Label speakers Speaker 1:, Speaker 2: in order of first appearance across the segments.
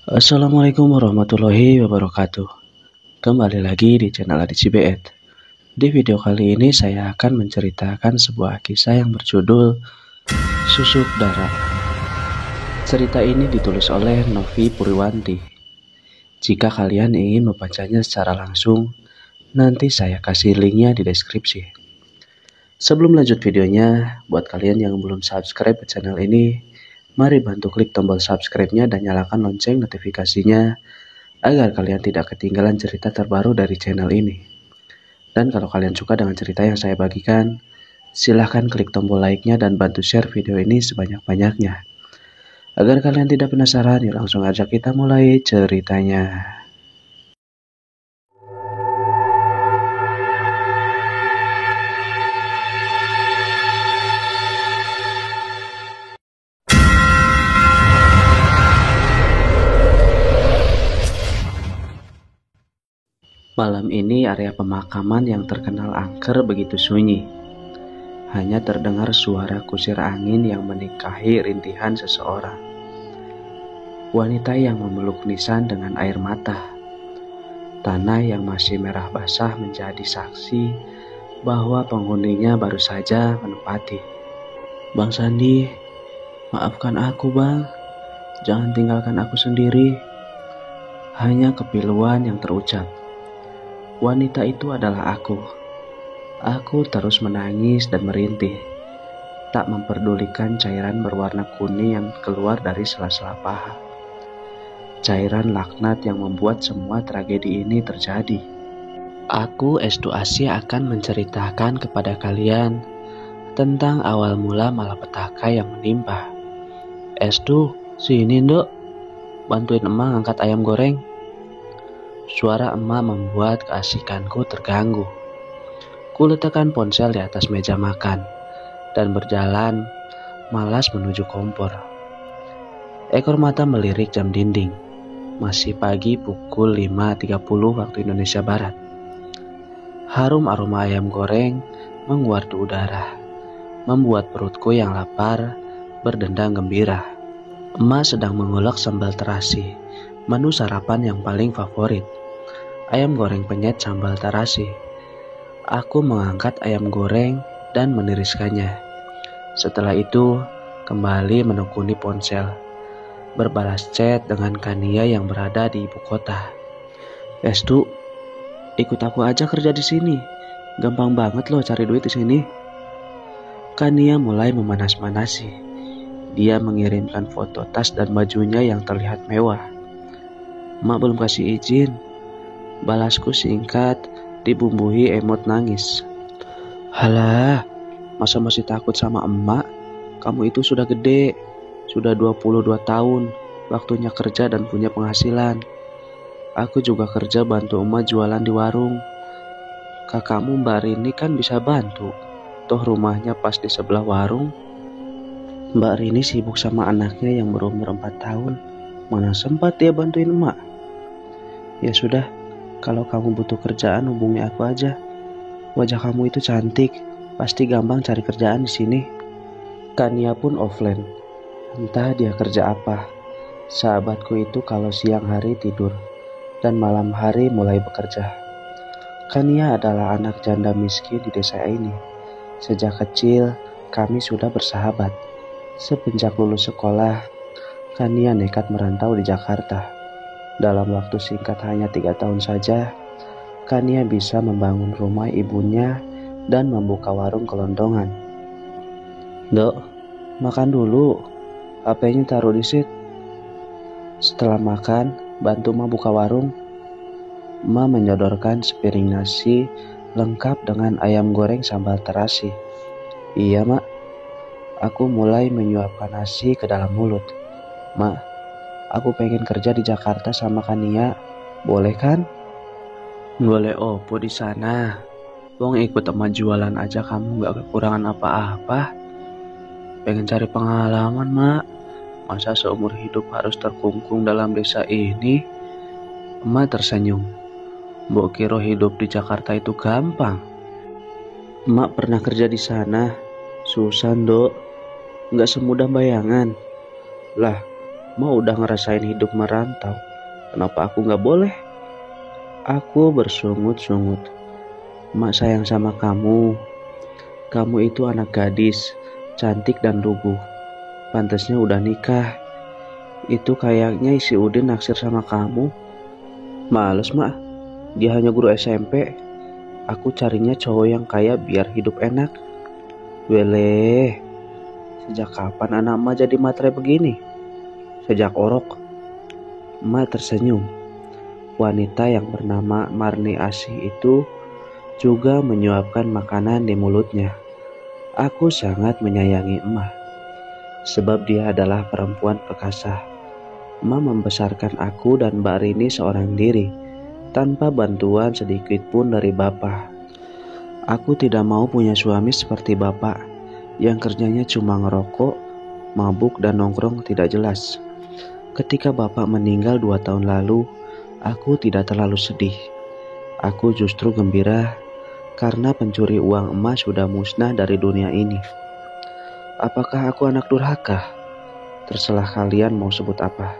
Speaker 1: Assalamualaikum warahmatullahi wabarakatuh. Kembali lagi di channel Adi Cibeet. Di video kali ini saya akan menceritakan sebuah kisah yang berjudul Susuk Darah. Cerita ini ditulis oleh Novi Purwanti. Jika kalian ingin membacanya secara langsung, nanti saya kasih linknya di deskripsi. Sebelum lanjut videonya, buat kalian yang belum subscribe ke channel ini, mari bantu klik tombol subscribe-nya dan nyalakan lonceng notifikasinya agar kalian tidak ketinggalan cerita terbaru dari channel ini. Dan kalau kalian suka dengan cerita yang saya bagikan, silahkan klik tombol like-nya dan bantu share video ini sebanyak-banyaknya. Agar kalian tidak penasaran, yuk langsung aja kita mulai ceritanya. Malam ini area pemakaman yang terkenal angker begitu sunyi. Hanya terdengar suara kusir angin yang menikahi rintihan seseorang. Wanita yang memeluk nisan dengan air mata. Tanah yang masih merah basah menjadi saksi bahwa penghuninya baru saja menempati. Bang Sandi, maafkan aku bang. Jangan tinggalkan aku sendiri. Hanya kepiluan yang terucap. Wanita itu adalah aku. Aku terus menangis dan merintih, tak memperdulikan cairan berwarna kuning yang keluar dari sela-sela paha. Cairan laknat yang membuat semua tragedi ini terjadi. Aku Estu Asia akan menceritakan kepada kalian tentang awal mula malapetaka yang menimpa. Estu, sini nduk, bantuin emak ngangkat ayam goreng. Suara emak membuat keasikanku terganggu. Kuletakkan ponsel di atas meja makan dan berjalan malas menuju kompor. Ekor mata melirik jam dinding. Masih pagi pukul 5.30 waktu Indonesia Barat. Harum aroma ayam goreng menguar di udara, membuat perutku yang lapar berdendang gembira. Emak sedang mengulek sambal terasi, menu sarapan yang paling favorit. Ayam goreng penyet sambal terasi. Aku mengangkat ayam goreng dan meniriskannya. Setelah itu, kembali menekuni ponsel. Berbalas chat dengan Kania yang berada di ibu kota. Estu, ikut aku aja kerja di sini. Gampang banget loh cari duit di sini. Kania mulai memanas-manasi. Dia mengirimkan foto tas dan bajunya yang terlihat mewah. Mak belum kasih izin. Balasku singkat, dibumbui emot nangis. Halah, masa masih takut sama emak? Kamu itu sudah gede, sudah 22 tahun, waktunya kerja dan punya penghasilan. Aku juga kerja bantu emak jualan di warung. Kakakmu Mbak Rini kan bisa bantu, toh rumahnya pas di sebelah warung. Mbak Rini sibuk sama anaknya yang berumur 4 tahun, mana sempat dia bantuin emak? Ya sudah, kalau kamu butuh kerjaan hubungi aku aja. Wajah kamu itu cantik, pasti gampang cari kerjaan di sini. Kania pun offline. Entah dia kerja apa. Sahabatku itu kalau siang hari tidur dan malam hari mulai bekerja. Kania adalah anak janda miskin di desa ini. Sejak kecil kami sudah bersahabat. Semenjak lulus sekolah, Kania nekat merantau di Jakarta. Dalam waktu singkat hanya 3 tahun saja, Kania bisa membangun rumah ibunya dan membuka warung kelondongan. Dok, makan dulu. HP-nya taruh di sit. Setelah makan, bantu Ma buka warung. Ma menyodorkan sepiring nasi lengkap dengan ayam goreng sambal terasi. Iya, Mak. Aku mulai menyuapkan nasi ke dalam mulut. Mak, aku pengen kerja di Jakarta sama Kania. Boleh kan? Boleh opo di sana. Wong ikut emak jualan aja kamu gak kekurangan apa-apa. Pengen cari pengalaman, Mak. Masa seumur hidup harus terkungkung dalam desa ini? Emak tersenyum. Mbok kira hidup di Jakarta itu gampang. Emak pernah kerja di sana. Susah, Dok. Gak semudah bayangan. Lah, Ma udah ngerasain hidup merantau. Kenapa aku nggak boleh? Aku bersungut-sungut. Mak sayang sama kamu. Kamu itu anak gadis, cantik dan lugu. Pantasnya udah nikah. Itu kayaknya si Udin naksir sama kamu. Males mak, dia hanya guru SMP. Aku carinya cowok yang kaya biar hidup enak. Wele, sejak kapan anak ma jadi matre begini? Sejak orok. Ma tersenyum. Wanita yang bernama Marni Asih itu juga menyuapkan makanan di mulutnya. Aku sangat menyayangi emak, sebab dia adalah perempuan perkasa. Emak membesarkan aku dan Mbak Rini seorang diri, tanpa bantuan sedikit pun dari bapak. Aku tidak mau punya suami seperti bapak, yang kerjanya cuma ngerokok, mabuk dan nongkrong tidak jelas. Ketika bapak meninggal 2 tahun lalu, aku tidak terlalu sedih. Aku justru gembira karena pencuri uang emas sudah musnah dari dunia ini. Apakah aku anak durhaka? Terserah kalian mau sebut apa.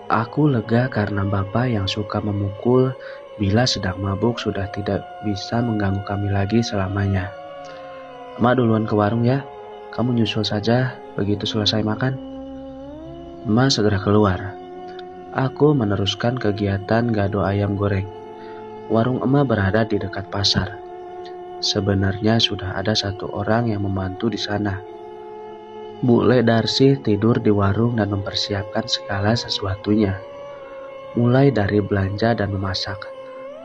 Speaker 1: Aku lega karena bapak yang suka memukul bila sedang mabuk sudah tidak bisa mengganggu kami lagi selamanya. Emak duluan ke warung ya, kamu nyusul saja begitu selesai makan. Emak segera keluar. Aku meneruskan kegiatan gado ayam goreng. Warung emak berada di dekat pasar. Sebenarnya sudah ada 1 orang yang membantu di sana. Bule Darsi tidur di warung dan mempersiapkan segala sesuatunya. Mulai dari belanja dan memasak.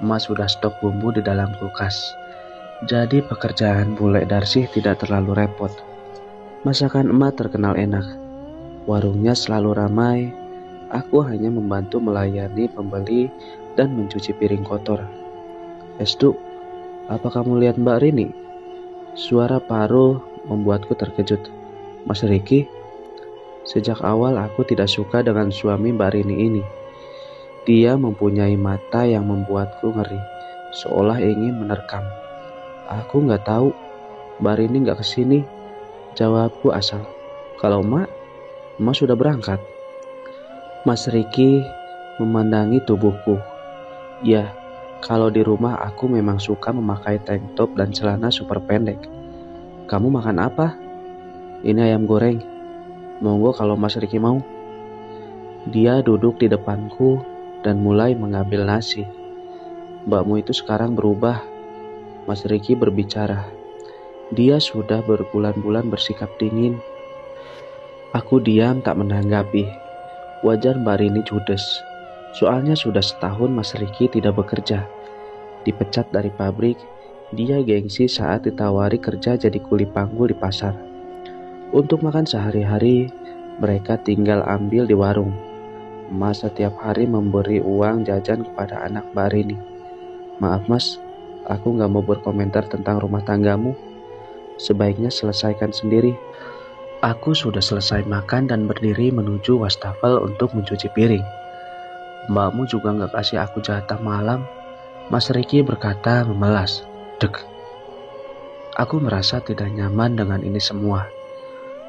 Speaker 1: Emak sudah stok bumbu di dalam kulkas. Jadi pekerjaan Bule Darsi tidak terlalu repot. Masakan emak terkenal enak. Warungnya selalu ramai. Aku hanya membantu melayani pembeli dan mencuci piring kotor. Estu, apa kamu lihat Mbak Rini? Suara Paro membuatku terkejut. Mas Riki, sejak awal aku tidak suka dengan suami Mbak Rini ini. Dia mempunyai mata yang membuatku ngeri, seolah ingin menerkam. Aku nggak tahu, Mbak Rini nggak kesini. Jawabku asal. Kalau Mak sudah berangkat. Mas Riki memandangi tubuhku. Ya, kalau di rumah aku memang suka memakai tank top dan celana super pendek. Kamu makan apa? Ini ayam goreng. Monggo kalau Mas Riki mau. Dia duduk di depanku dan mulai mengambil nasi. Mbakmu itu sekarang berubah. Mas Riki berbicara. Dia sudah berbulan-bulan bersikap dingin. Aku diam tak menanggapi. Wajar Mbak Rini judes. Soalnya sudah setahun Mas Riki tidak bekerja. Dipecat dari pabrik, dia gengsi saat ditawari kerja jadi kuli panggul di pasar. Untuk makan sehari-hari, mereka tinggal ambil di warung. Mas setiap hari memberi uang jajan kepada anak Mbak Rini. Maaf Mas, aku gak mau berkomentar tentang rumah tanggamu. Sebaiknya selesaikan sendiri. Aku sudah selesai makan dan berdiri menuju wastafel untuk mencuci piring. Mbakmu juga gak kasih aku jatah malam. Mas Riki berkata memelas. Dek. Aku merasa tidak nyaman dengan ini semua.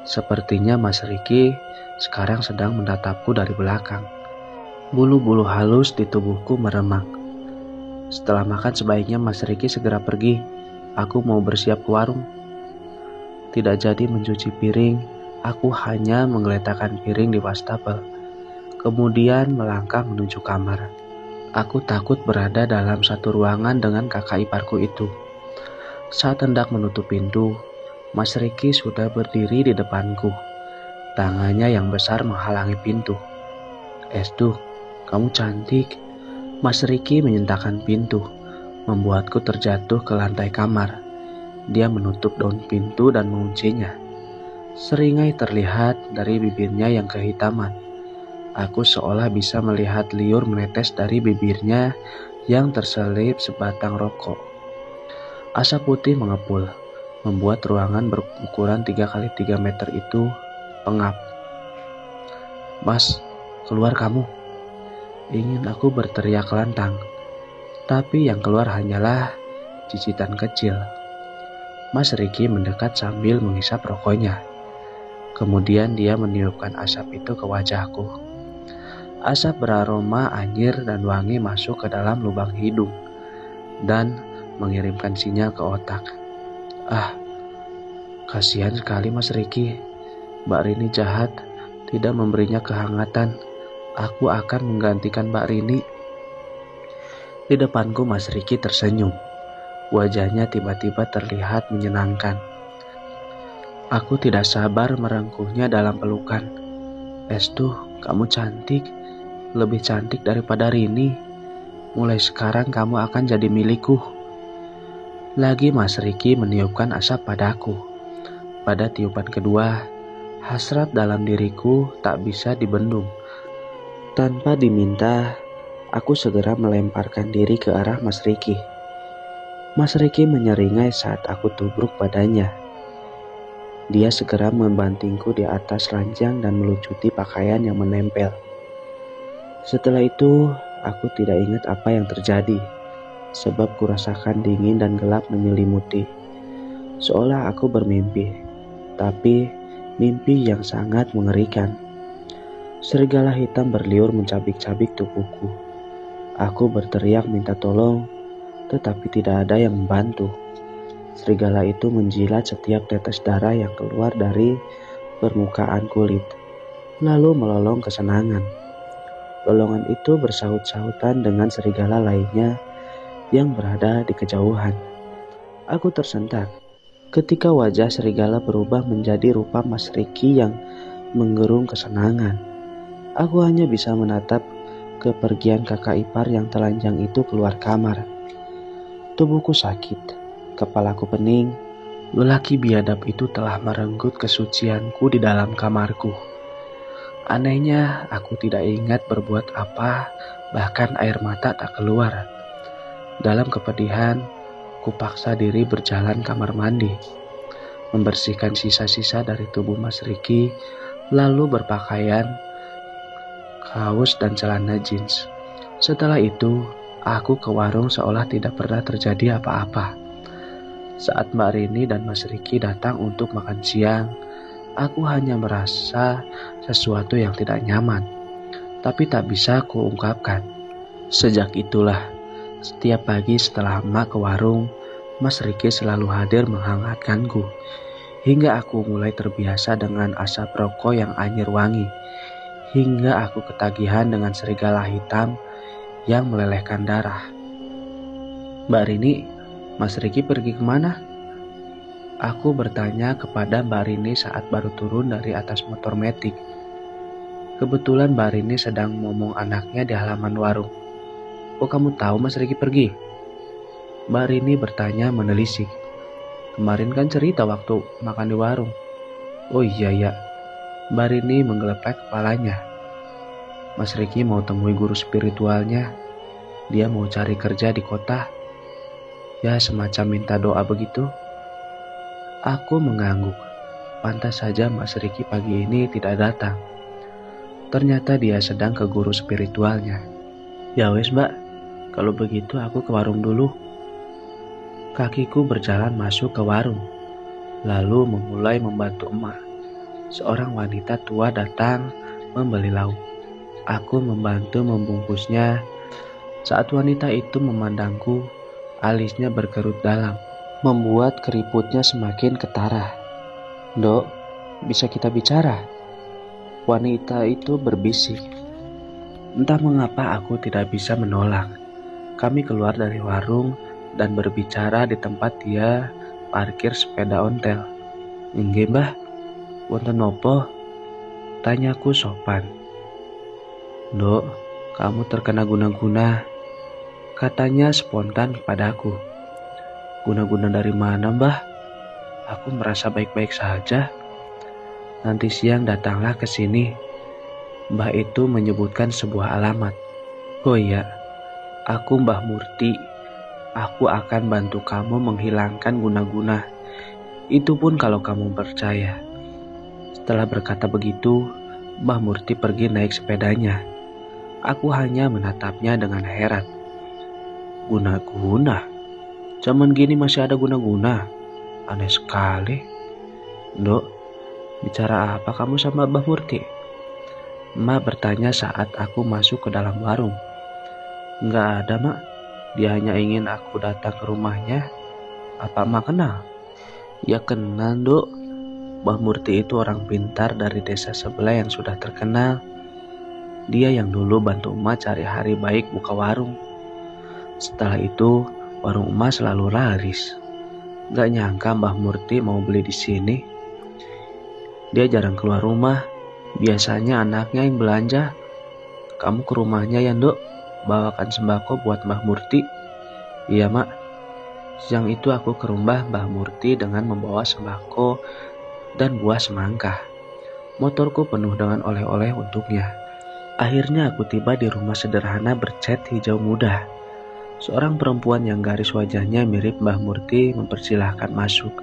Speaker 1: Sepertinya Mas Riki sekarang sedang menatapku dari belakang. Bulu-bulu halus di tubuhku meremang. Setelah makan sebaiknya Mas Riki segera pergi. Aku mau bersiap ke warung. Tidak jadi mencuci piring, aku hanya menggeletakkan piring di wastafel. Kemudian melangkah menuju kamar. Aku takut berada dalam satu ruangan dengan kakak iparku itu. Saat hendak menutup pintu, Mas Riki sudah berdiri di depanku. Tangannya yang besar menghalangi pintu. Estu, kamu cantik. Mas Riki menyentakkan pintu, membuatku terjatuh ke lantai kamar. Dia menutup daun pintu dan menguncinya. Seringai terlihat dari bibirnya yang kehitaman. Aku seolah bisa melihat liur menetes dari bibirnya yang terselip sebatang rokok. Asap putih mengepul, membuat ruangan berukuran 3x3 meter itu pengap. Mas, keluar kamu. Ingin aku berteriak lantang, tapi yang keluar hanyalah cicitan kecil. Mas Riki mendekat sambil menghisap rokoknya. Kemudian dia meniupkan asap itu ke wajahku. Asap beraroma anyir dan wangi masuk ke dalam lubang hidung dan mengirimkan sinyal ke otak. Ah, kasihan sekali Mas Riki. Mbak Rini jahat, tidak memberinya kehangatan. Aku akan menggantikan Mbak Rini. Di depanku Mas Riki tersenyum. Wajahnya tiba-tiba terlihat menyenangkan. Aku tidak sabar merengkuhnya dalam pelukan. Estu, kamu cantik. Lebih cantik daripada Rini. Mulai sekarang kamu akan jadi milikku. Lagi Mas Riki meniupkan asap padaku. Pada tiupan kedua, hasrat dalam diriku tak bisa dibendung. Tanpa diminta, aku segera melemparkan diri ke arah Mas Riki. Mas Riki menyeringai saat aku tubruk padanya. Dia segera membantingku di atas ranjang dan melucuti pakaian yang menempel. Setelah itu, aku tidak ingat apa yang terjadi, sebab kurasakan dingin dan gelap menyelimuti. Seolah aku bermimpi, tapi mimpi yang sangat mengerikan. Serigala hitam berliur mencabik-cabik tubuhku. Aku berteriak minta tolong, tetapi tidak ada yang membantu. Serigala itu menjilat setiap tetes darah yang keluar dari permukaan kulit, lalu melolong kesenangan. Lolongan itu bersaut-sautan dengan serigala lainnya yang berada di kejauhan. Aku tersentak ketika wajah serigala berubah menjadi rupa Mas Riki yang menggerung kesenangan. Aku hanya bisa menatap kepergian kakak ipar yang telanjang itu keluar kamar. Tubuhku sakit, kepalaku pening. Lelaki biadab itu telah merenggut kesucianku di dalam kamarku. Anehnya, aku tidak ingat berbuat apa, bahkan air mata tak keluar. Dalam kepedihan, kupaksa diri berjalan kamar mandi, membersihkan sisa-sisa dari tubuh Mas Riki, lalu berpakaian kaos dan celana jeans. Setelah itu, aku ke warung seolah tidak pernah terjadi apa-apa. Saat Mbak Rini dan Mas Riki datang untuk makan siang, aku hanya merasa sesuatu yang tidak nyaman, tapi tak bisa kuungkapkan. Sejak itulah, setiap pagi setelah emak ke warung, Mas Riki selalu hadir menghangatkanku, hingga aku mulai terbiasa dengan asap rokok yang anyir wangi, hingga aku ketagihan dengan serigala hitam yang melelehkan darah. Mbak Rini, Mas Riki pergi kemana? Aku bertanya kepada Mbak Rini saat baru turun dari atas motor metik. Kebetulan Mbak Rini sedang ngomong anaknya di halaman warung. Oh, kamu tahu Mas Riki pergi? Mbak Rini bertanya menelisik. Kemarin kan cerita waktu makan di warung. Oh iya ya. Mbak Rini menggelepek kepalanya. Mas Riki mau temui guru spiritualnya. Dia mau cari kerja di kota. Ya, semacam minta doa begitu. Aku mengangguk. Pantas saja Mas Riki pagi ini tidak datang. Ternyata dia sedang ke guru spiritualnya. Ya wes mbak, kalau begitu aku ke warung dulu. Kakiku berjalan masuk ke warung, lalu memulai membantu emak. Seorang wanita tua datang membeli lauk. Aku membantu membungkusnya. Saat wanita itu memandangku, alisnya berkerut dalam, membuat keriputnya semakin ketara. Dok, bisa kita bicara? Wanita itu berbisik. Entah mengapa aku tidak bisa menolak. Kami keluar dari warung dan berbicara di tempat dia parkir sepeda ontel. Inggih mbah, wonten nopo? Tanyaku sopan. Dok, kamu terkena guna-guna. Katanya spontan kepadaku. Guna-guna dari mana mbah? Aku merasa baik-baik saja. Nanti siang datanglah ke sini. Mbah itu menyebutkan sebuah alamat. Oh iya, aku Mbah Murti. Aku akan bantu kamu menghilangkan guna-guna. Itu pun kalau kamu percaya. Setelah berkata begitu, Mbah Murti pergi naik sepedanya. Aku hanya menatapnya dengan heran. Guna-guna? Zaman gini masih ada guna-guna? Aneh sekali. Dok, Bicara apa kamu sama Mbah Murti? Emak bertanya saat aku masuk ke dalam warung. Nggak ada, Mak. Dia hanya ingin aku datang ke rumahnya. Apa Mak kenal? Ya kenal, Dok. Mbah Murti itu orang pintar dari desa sebelah yang sudah terkenal. Dia yang dulu bantu emak cari hari baik buka warung. Setelah itu, warung emak selalu laris. Gak nyangka Mbah Murti mau beli di sini. Dia jarang keluar rumah. Biasanya anaknya yang belanja. Kamu ke rumahnya ya, Dok? Bawakan sembako buat Mbah Murti. Iya, Mak. Siang itu aku ke rumah Mbah Murti dengan membawa sembako dan buah semangka. Motorku penuh dengan oleh-oleh untuknya. Akhirnya aku tiba di rumah sederhana bercat hijau muda. Seorang perempuan yang garis wajahnya mirip Mbah Murti mempersilahkan masuk.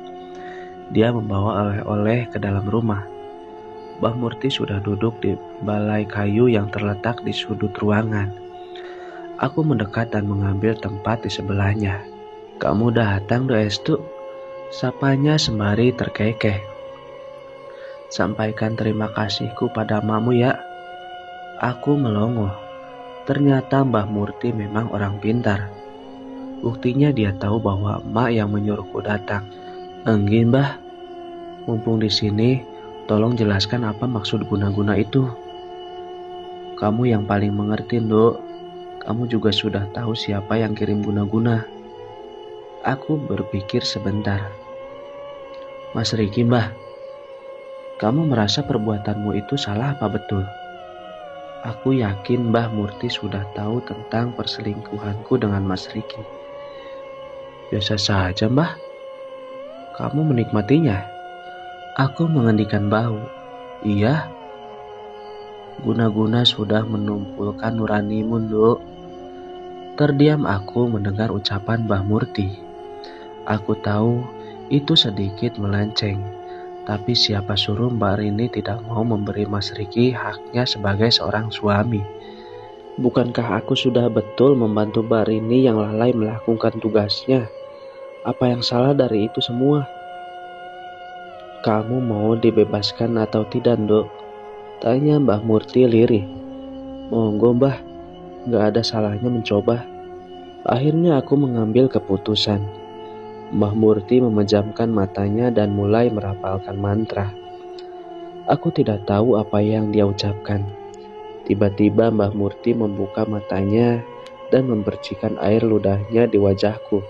Speaker 1: Dia membawa oleh-oleh ke dalam rumah. Mbah Murti sudah duduk di balai kayu yang terletak di sudut ruangan. Aku mendekat dan mengambil tempat di sebelahnya. Kamu datang, Doestu? Sapanya sembari terkekeh. Sampaikan terima kasihku pada mamu ya. Aku melongo. Ternyata Mbah Murti memang orang pintar. Buktinya dia tahu bahwa emak yang menyuruhku datang. Enggak, Mbah. Mumpung di sini, tolong jelaskan apa maksud guna-guna itu. Kamu yang paling mengerti, Dok. Kamu juga sudah tahu siapa yang kirim guna-guna. Aku berpikir sebentar. Mas Riki, Mbah. Kamu merasa perbuatanmu itu salah apa betul? Aku yakin Mbah Murti sudah tahu tentang perselingkuhanku dengan Mas Riki. Biasa saja, Mbah. Kamu menikmatinya. Aku mengendikan bahu. Iya. Guna-guna sudah menumpulkan nuranimu, Dok. Terdiam aku mendengar ucapan Mbah Murti. Aku tahu itu sedikit melenceng. Tapi siapa suruh Mbak Rini tidak mau memberi Mas Riki haknya sebagai seorang suami? Bukankah aku sudah betul membantu Mbak Rini yang lalai melakukan tugasnya? Apa yang salah dari itu semua? Kamu mau dibebaskan atau tidak, Dok? Tanya Mbah Murti lirih. Monggo, Mbah. Gak ada salahnya mencoba. Akhirnya aku mengambil keputusan. Mbah Murti memejamkan matanya dan mulai merapalkan mantra. Aku tidak tahu apa yang dia ucapkan. Tiba-tiba Mbah Murti membuka matanya dan memercikan air ludahnya di wajahku.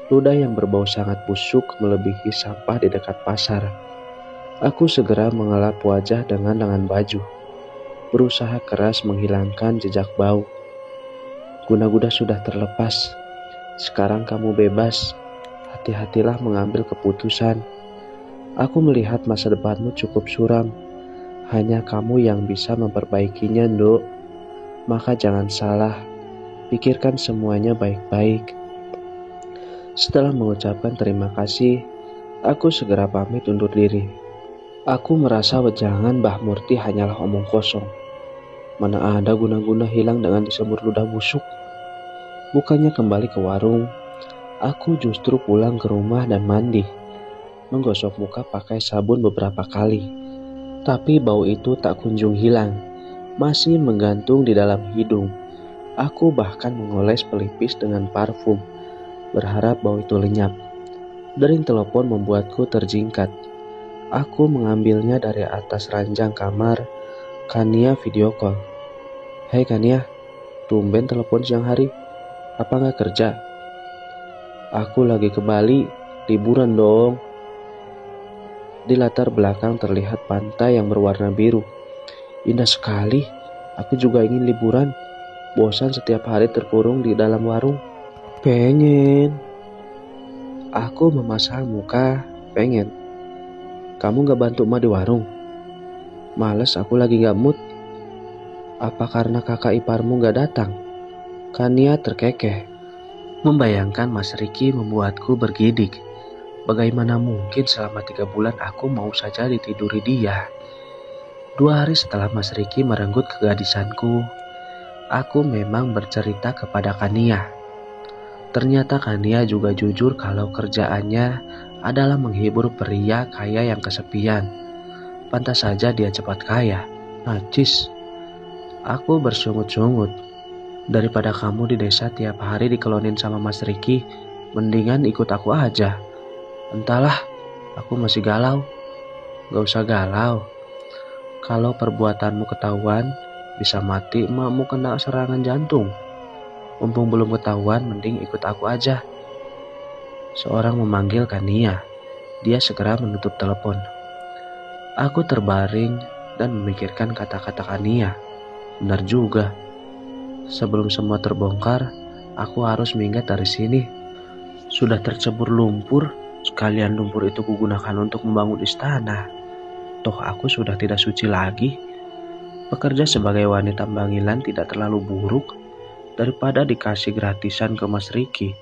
Speaker 1: Ludah yang berbau sangat busuk melebihi sampah di dekat pasar. Aku segera mengelap wajah dengan lengan baju. Berusaha keras menghilangkan jejak bau. Guna-guna sudah terlepas. Sekarang kamu bebas. Hati-hatilah mengambil keputusan. Aku melihat masa depanmu cukup suram. Hanya kamu yang bisa memperbaikinya, Dok. Maka jangan salah. Pikirkan semuanya baik-baik. Setelah mengucapkan terima kasih, aku segera pamit undur diri. Aku merasa wejangan Mbah Murti hanyalah omong kosong. Mana ada guna-guna hilang dengan disembur ludah busuk. Bukannya kembali ke warung, aku justru pulang ke rumah dan mandi. Menggosok muka pakai sabun beberapa kali. Tapi bau itu tak kunjung hilang. Masih menggantung di dalam hidung. Aku bahkan mengoles pelipis dengan parfum. Berharap bau itu lenyap. Dering telepon membuatku terjingkat. Aku mengambilnya dari atas ranjang kamar. Kania video call. Hei Kania, tumben telepon siang hari. Apa gak kerja? Aku lagi ke Bali, liburan dong. Di latar belakang terlihat pantai yang berwarna biru. Indah sekali. Aku juga ingin liburan. Bosan setiap hari terkurung di dalam warung. Pengen. Aku memasang muka, pengen. Kamu gak bantu emak di warung? Males, aku lagi gak mood. Apa karena kakak iparmu gak datang? Kania terkekeh. Membayangkan Mas Riki membuatku bergidik. Bagaimana mungkin selama 3 bulan aku mau saja ditiduri dia? 2 hari setelah Mas Riki merenggut kegadisanku, aku memang bercerita kepada Kania. Ternyata Kania juga jujur kalau kerjaannya adalah menghibur pria kaya yang kesepian. Pantas saja dia cepat kaya. Najis. Aku bersungut-sungut. Daripada kamu di desa tiap hari dikelonin sama Mas Riki, mendingan ikut aku aja. Entahlah, aku masih galau. Gak usah galau. Kalau perbuatanmu ketahuan, bisa mati emakmu kena serangan jantung. Mumpung belum ketahuan, mending ikut aku aja. Seorang memanggil Kania. Dia segera menutup telepon. Aku terbaring dan memikirkan kata-kata Kania. Benar juga. Sebelum semua terbongkar, aku harus minggat dari sini. Sudah tercebur lumpur, sekalian lumpur itu kugunakan untuk membangun istana. Toh aku sudah tidak suci lagi. Bekerja sebagai wanita panggilan tidak terlalu buruk. Daripada dikasih gratisan ke Mas Riki,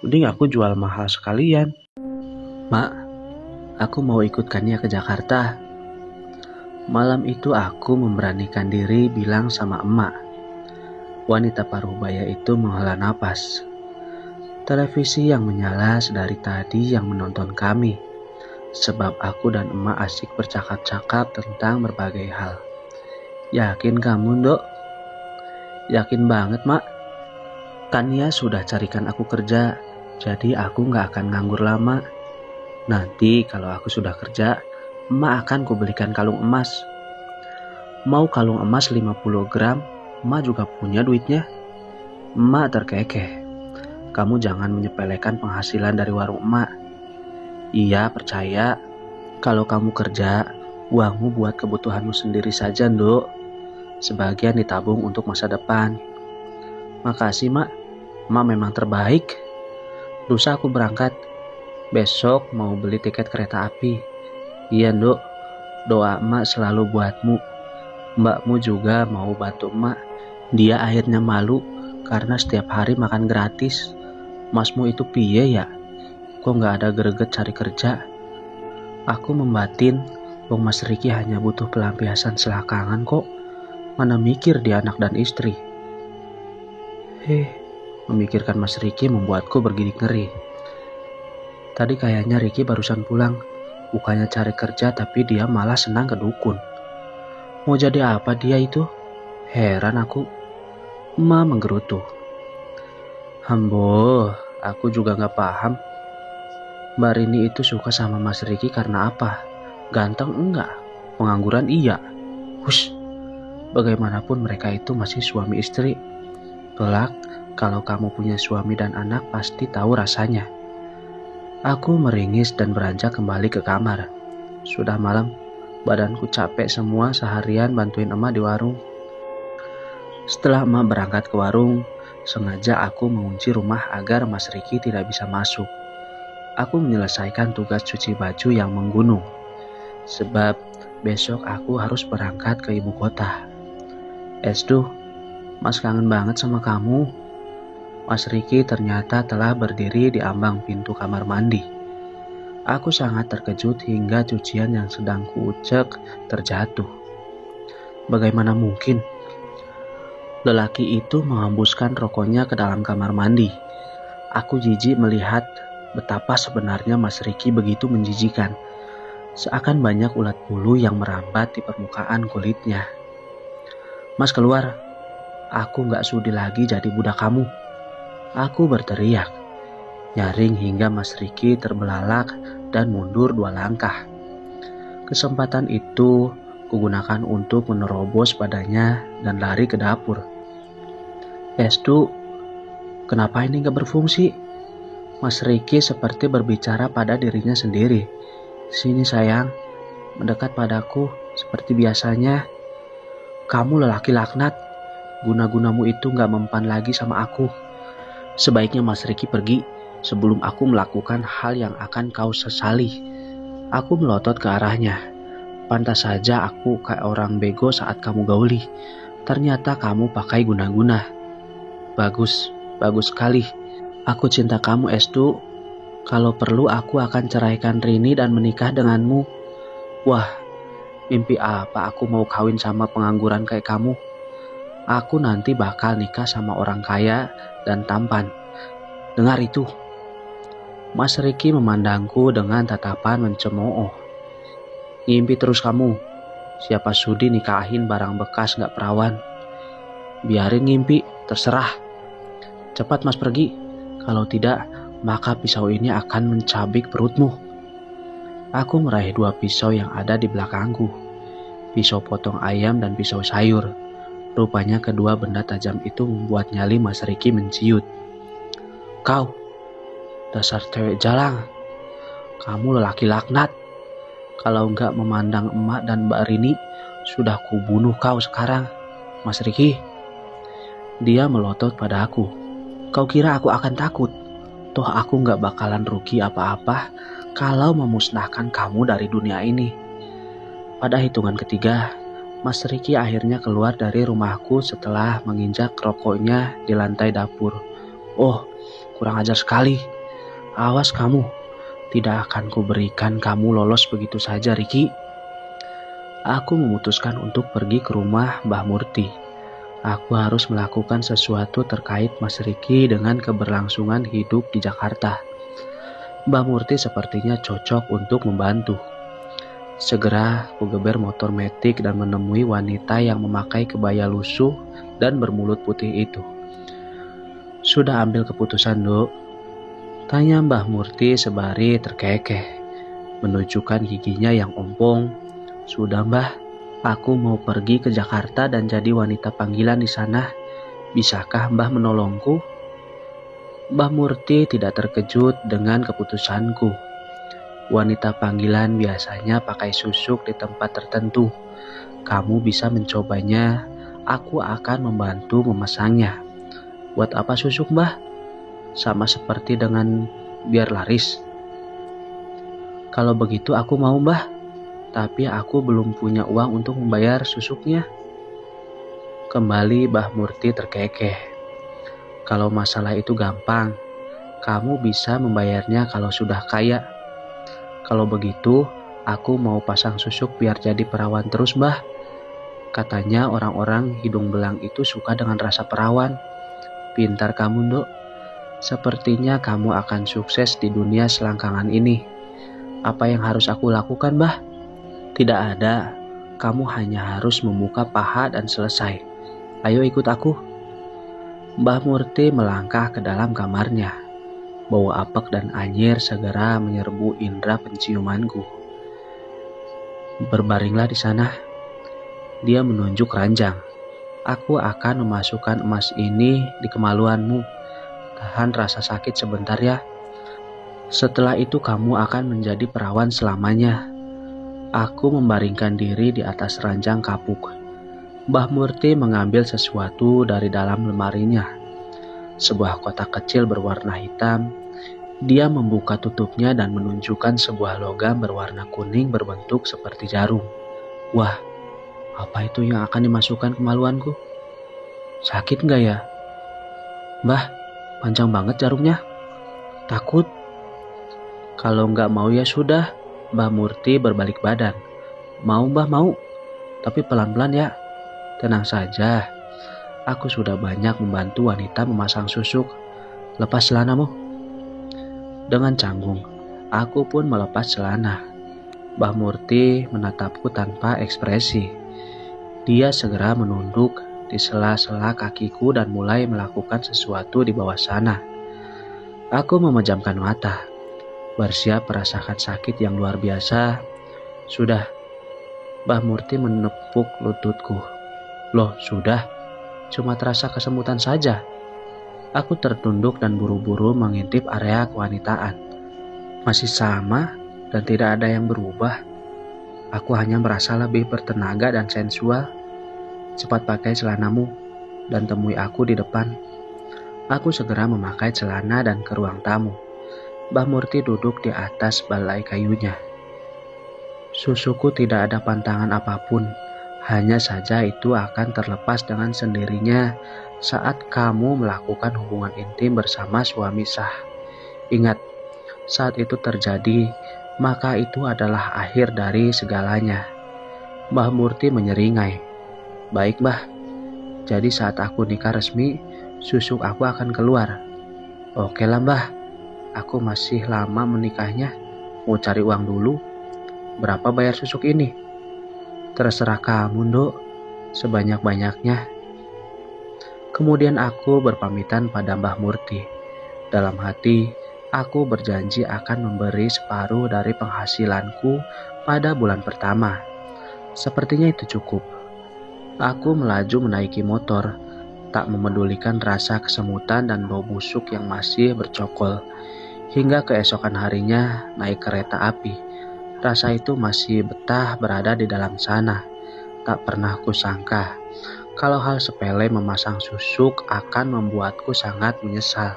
Speaker 1: mending aku jual mahal sekalian. Mak, aku mau ikut Kania ke Jakarta. Malam itu aku memberanikan diri bilang sama emak. Wanita parubaya itu menghela napas. Televisi yang menyala sedari tadi yang menonton kami. Sebab aku dan emak asik bercakap-cakap tentang berbagai hal. Yakin kamu, Dok? Yakin banget, Mak. Kania sudah carikan aku kerja, jadi aku gak akan nganggur lama. Nanti kalau aku sudah kerja, emak akan kubelikan kalung emas. Mau kalung emas 50 gram, emak juga punya duitnya. Emak terkekeh. Kamu jangan menyepelekan penghasilan dari warung emak. Iya, percaya. Kalau kamu kerja, uangmu buat kebutuhanmu sendiri saja, Nduk. Sebagian ditabung untuk masa depan. Makasih, Mak. Mak memang terbaik. Lusa aku berangkat. Besok mau beli tiket kereta api. Iya, Nduk. Doa emak selalu buatmu. Mbakmu juga mau bantu emak. Dia akhirnya malu karena setiap hari makan gratis. Masmu itu piye ya? Kok gak ada greget cari kerja? Aku membatin, Bang Mas Riki hanya butuh pelampiasan selakangan kok. Mana mikir dia anak dan istri. Memikirkan Mas Riki membuatku bergidik ngeri. Tadi kayaknya Riki barusan pulang. Bukannya cari kerja tapi dia malah senang ke dukun. Mau jadi apa dia itu? Heran aku. Emak menggerutu. Hambo, aku juga gak paham. Mbak Rini itu suka sama Mas Riki karena apa? Ganteng enggak? Pengangguran iya? Hush, bagaimanapun mereka itu masih suami istri. Kelak, kalau kamu punya suami dan anak pasti tahu rasanya. Aku meringis dan beranjak kembali ke kamar. Sudah malam, badanku capek semua seharian bantuin emak di warung. Setelah emak berangkat ke warung, sengaja aku mengunci rumah agar Mas Riki tidak bisa masuk. Aku menyelesaikan tugas cuci baju yang menggunung. Sebab besok aku harus berangkat ke ibu kota. Estu, Mas kangen banget sama kamu. Mas Riki ternyata telah berdiri di ambang pintu kamar mandi. Aku sangat terkejut hingga cucian yang sedang kuucek terjatuh. Bagaimana mungkin? Lelaki itu menghembuskan rokoknya ke dalam kamar mandi. Aku jijik melihat betapa sebenarnya Mas Riki begitu menjijikan. Seakan banyak ulat bulu yang merambat di permukaan kulitnya. Mas keluar, aku gak sudi lagi jadi budak kamu. Aku berteriak, nyaring hingga Mas Riki terbelalak dan mundur 2 langkah. Kesempatan itu kugunakan untuk menerobos padanya dan lari ke dapur. Estu, kenapa ini gak berfungsi? Mas Riki seperti berbicara pada dirinya sendiri. Sini sayang, mendekat padaku seperti biasanya. Kamu lelaki laknat, guna-gunamu itu gak mempan lagi sama aku. Sebaiknya Mas Riki pergi sebelum aku melakukan hal yang akan kau sesali. Aku melotot ke arahnya. Pantas saja aku kayak orang bego saat kamu gauli. Ternyata kamu pakai guna-guna. Bagus, bagus sekali. Aku cinta kamu, Estu. Kalau perlu aku akan ceraikan Rini dan menikah denganmu. Wah, mimpi apa aku mau kawin sama pengangguran kayak kamu. Aku nanti bakal nikah sama orang kaya dan tampan. Dengar itu. Mas Riki memandangku dengan tatapan mencemooh. Ngimpi terus kamu. Siapa sudi nikahin barang bekas gak perawan? Biarin ngimpi, terserah. Cepat mas pergi. Kalau tidak, maka pisau ini akan mencabik perutmu. Aku meraih 2 pisau yang ada di belakangku. Pisau potong ayam dan pisau sayur. Rupanya kedua benda tajam itu membuat nyali Mas Riki menciut. Kau, dasar cewek jalang. Kamu lelaki laknat. Kalau enggak memandang emak dan Mbak Rini, sudah kubunuh kau sekarang, Mas Riki. Dia melotot pada aku. Kau kira aku akan takut? Toh aku enggak bakalan rugi apa-apa kalau memusnahkan kamu dari dunia ini. Pada hitungan ketiga, Mas Riki akhirnya keluar dari rumahku setelah menginjak rokoknya di lantai dapur. Oh, kurang ajar sekali. Awas kamu, tidak akan kuberikan kamu lolos begitu saja, Riki. Aku memutuskan untuk pergi ke rumah Mbah Murti. Aku harus melakukan sesuatu terkait Mas Riki dengan keberlangsungan hidup di Jakarta. Mbah Murti sepertinya cocok untuk membantu. Segera aku geber motor metik dan menemui wanita yang memakai kebaya lusuh dan bermulut putih itu. Sudah ambil keputusan, Dok? Tanya Mbah Murti sebari terkekeh, menunjukkan giginya yang ompong. Sudah Mbah, aku mau pergi ke Jakarta dan jadi wanita panggilan di sana. Bisakah Mbah menolongku? Mbah Murti tidak terkejut dengan keputusanku. Wanita panggilan biasanya pakai susuk di tempat tertentu. Kamu bisa mencobanya, aku akan membantu memasangnya. Buat apa susuk, Mbah? Sama seperti dengan biar laris. Kalau begitu aku mau, Mbah. Tapi aku belum punya uang untuk membayar susuknya. Kembali Mbah Murti terkekeh. Kalau masalah itu gampang, kamu bisa membayarnya kalau sudah kaya. Kalau begitu, aku mau pasang susuk biar jadi perawan terus, Mbah. Katanya orang-orang hidung belang itu suka dengan rasa perawan. Pintar kamu, Dok. Sepertinya kamu akan sukses di dunia selangkangan ini. Apa yang harus aku lakukan, Mbah? Tidak ada. Kamu hanya harus membuka paha dan selesai. Ayo ikut aku. Mbah Murti melangkah ke dalam kamarnya. Bau apek dan anyir segera menyerbu indera penciumanku. Berbaringlah di sana. Dia menunjuk ranjang. Aku akan memasukkan emas ini di kemaluanmu. Tahan rasa sakit sebentar ya. Setelah itu kamu akan menjadi perawan selamanya. Aku membaringkan diri di atas ranjang kapuk. Mbah Murti mengambil sesuatu dari dalam lemarinya. Sebuah kotak kecil berwarna hitam. Dia membuka tutupnya dan menunjukkan sebuah logam berwarna kuning berbentuk seperti jarum. Wah, apa itu yang akan dimasukkan ke kemaluanku? Sakit nggak ya? Mbah, panjang banget jarumnya. Takut? Kalau nggak mau ya sudah. Mbah Murti berbalik badan. Mau Mbah mau, tapi pelan-pelan ya. Tenang saja. Aku sudah banyak membantu wanita memasang susuk. Lepas celanamu. Dengan canggung, aku pun melepas celana. Mbah Murti menatapku tanpa ekspresi. Dia segera menunduk di sela-sela kakiku dan mulai melakukan sesuatu di bawah sana. Aku memejamkan mata, bersiap merasakan sakit yang luar biasa. Sudah, Mbah Murti menepuk lututku. Loh, sudah? Cuma terasa kesemutan saja. Aku tertunduk dan buru-buru mengintip area kewanitaan. Masih sama dan tidak ada yang berubah. Aku hanya merasa lebih bertenaga dan sensual. Cepat pakai celanamu dan temui aku di depan. Aku segera memakai celana dan ke ruang tamu. Mbah Murti duduk di atas balai kayunya. Susuku tidak ada pantangan apapun. Hanya saja itu akan terlepas dengan sendirinya saat kamu melakukan hubungan intim bersama suami sah. Ingat, saat itu terjadi, maka itu adalah akhir dari segalanya. Mbah Murti menyeringai. Baik Mbah, jadi saat aku nikah resmi, susuk aku akan keluar. Oke lah Mbah, aku masih lama menikahnya. Mau cari uang dulu. Berapa bayar susuk ini? Terserah kamu, Nduk, sebanyak-banyaknya. Kemudian aku berpamitan pada Mbah Murti. Dalam hati, aku berjanji akan memberi separuh dari penghasilanku pada bulan pertama. Sepertinya itu cukup. Aku melaju menaiki motor, tak memedulikan rasa kesemutan dan bau busuk yang masih bercokol. Hingga keesokan harinya naik kereta api. Rasa itu masih betah berada di dalam sana. Tak pernah kusangka kalau hal sepele memasang susuk akan membuatku sangat menyesal.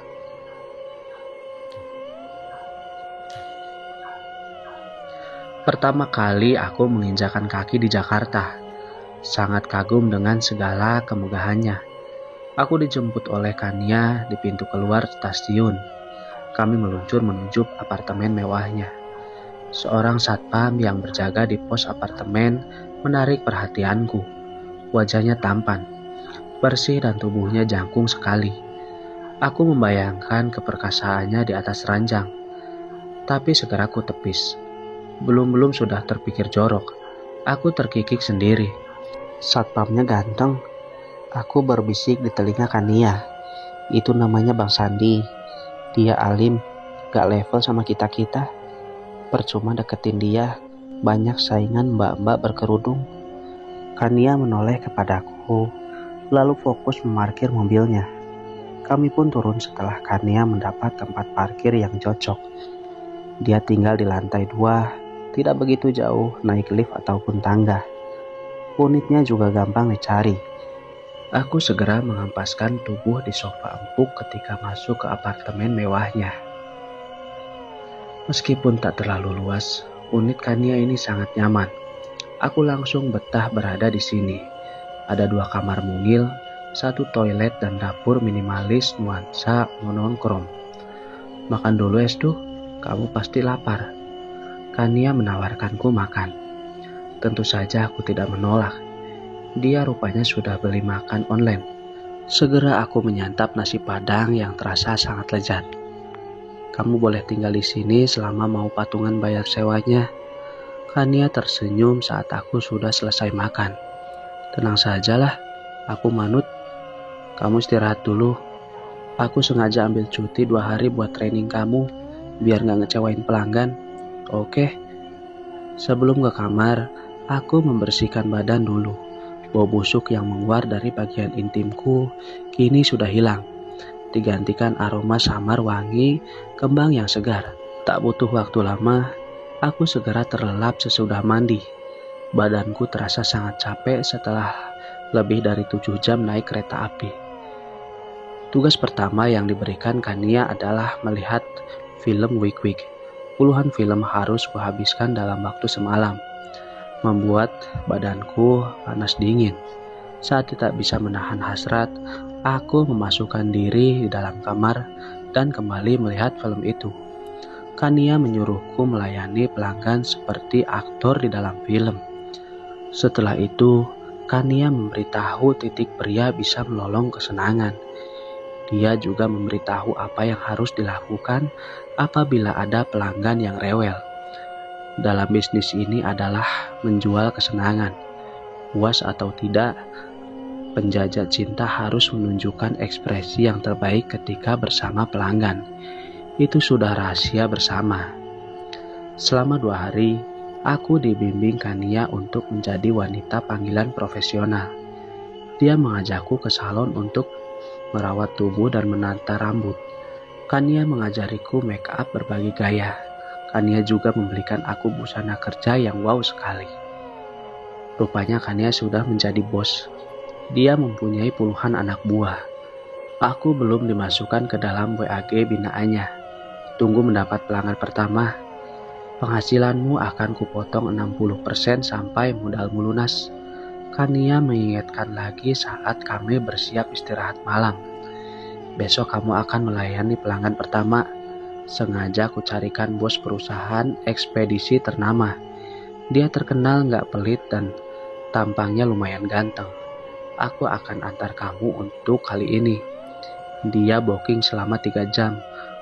Speaker 1: Pertama kali aku menginjakan kaki di Jakarta, sangat kagum dengan segala kemegahannya. Aku dijemput oleh Kania di pintu keluar stasiun. Kami meluncur menuju apartemen mewahnya. Seorang satpam yang berjaga di pos apartemen menarik perhatianku. Wajahnya tampan, bersih dan tubuhnya jangkung sekali. Aku membayangkan keperkasaannya di atas ranjang, tapi segera ku tepis. Belum sudah terpikir jorok. Aku terkikik sendiri. Satpamnya ganteng. Aku berbisik di telinga Kania. Itu namanya Bang Sandi. Dia alim, gak level sama kita-kita. Percuma deketin dia, banyak saingan mbak-mbak berkerudung. Kania menoleh kepadaku, lalu fokus memarkir mobilnya. Kami pun turun setelah Kania mendapat tempat parkir yang cocok. Dia tinggal di lantai 2, tidak begitu jauh naik lift ataupun tangga. Unitnya juga gampang dicari. Aku segera mengampaskan tubuh di sofa empuk ketika masuk ke apartemen mewahnya. Meskipun tak terlalu luas, unit Kania ini sangat nyaman. Aku langsung betah berada di sini. Ada 2 kamar mungil, 1 toilet dan dapur minimalis nuansa monokrom. Makan dulu Estu, kamu pasti lapar. Kania menawarkanku makan. Tentu saja aku tidak menolak. Dia rupanya sudah beli makan online. Segera aku menyantap nasi padang yang terasa sangat lezat. Kamu boleh tinggal di sini selama mau patungan bayar sewanya. Kania tersenyum saat aku sudah selesai makan. Tenang sajalah, aku manut. Kamu istirahat dulu. Aku sengaja ambil cuti 2 hari buat training kamu, biar gak ngecewain pelanggan. Oke. Sebelum ke kamar, aku membersihkan badan dulu. Bau busuk yang menguar dari bagian intimku kini sudah hilang. Digantikan aroma samar wangi kembang yang segar. Tak butuh waktu lama, aku segera terlelap sesudah mandi. Badanku terasa sangat capek setelah lebih dari 7 jam naik kereta api. Tugas pertama yang diberikan Kania adalah melihat film Wick Wick. Puluhan film harus kuhabiskan dalam waktu semalam, membuat badanku panas dingin. Saat tidak bisa menahan hasrat, aku memasukkan diri di dalam kamar dan kembali melihat film itu. Kania menyuruhku melayani pelanggan seperti aktor di dalam film. Setelah itu, Kania memberitahu titik pria bisa melolong kesenangan. Dia juga memberitahu apa yang harus dilakukan apabila ada pelanggan yang rewel. Dalam bisnis ini adalah menjual kesenangan. Puas atau tidak, penjajah cinta harus menunjukkan ekspresi yang terbaik ketika bersama pelanggan. Itu sudah rahasia bersama. Selama 2 hari, aku dibimbing Kania untuk menjadi wanita panggilan profesional. Dia mengajakku ke salon untuk merawat tubuh dan menata rambut. Kania mengajariku make up berbagai gaya. Kania juga membelikan aku busana kerja yang wow sekali. Rupanya Kania sudah menjadi bos. Dia mempunyai puluhan anak buah. Aku belum dimasukkan ke dalam WAG binaannya. Tunggu mendapat pelanggan pertama. Penghasilanmu akan kupotong 60% sampai modalmu lunas. Kania mengingatkan lagi saat kami bersiap istirahat malam. Besok kamu akan melayani pelanggan pertama. Sengaja aku carikan bos perusahaan ekspedisi ternama. Dia terkenal gak pelit dan tampangnya lumayan ganteng. Aku akan antar kamu untuk kali ini. Dia booking selama 3 jam.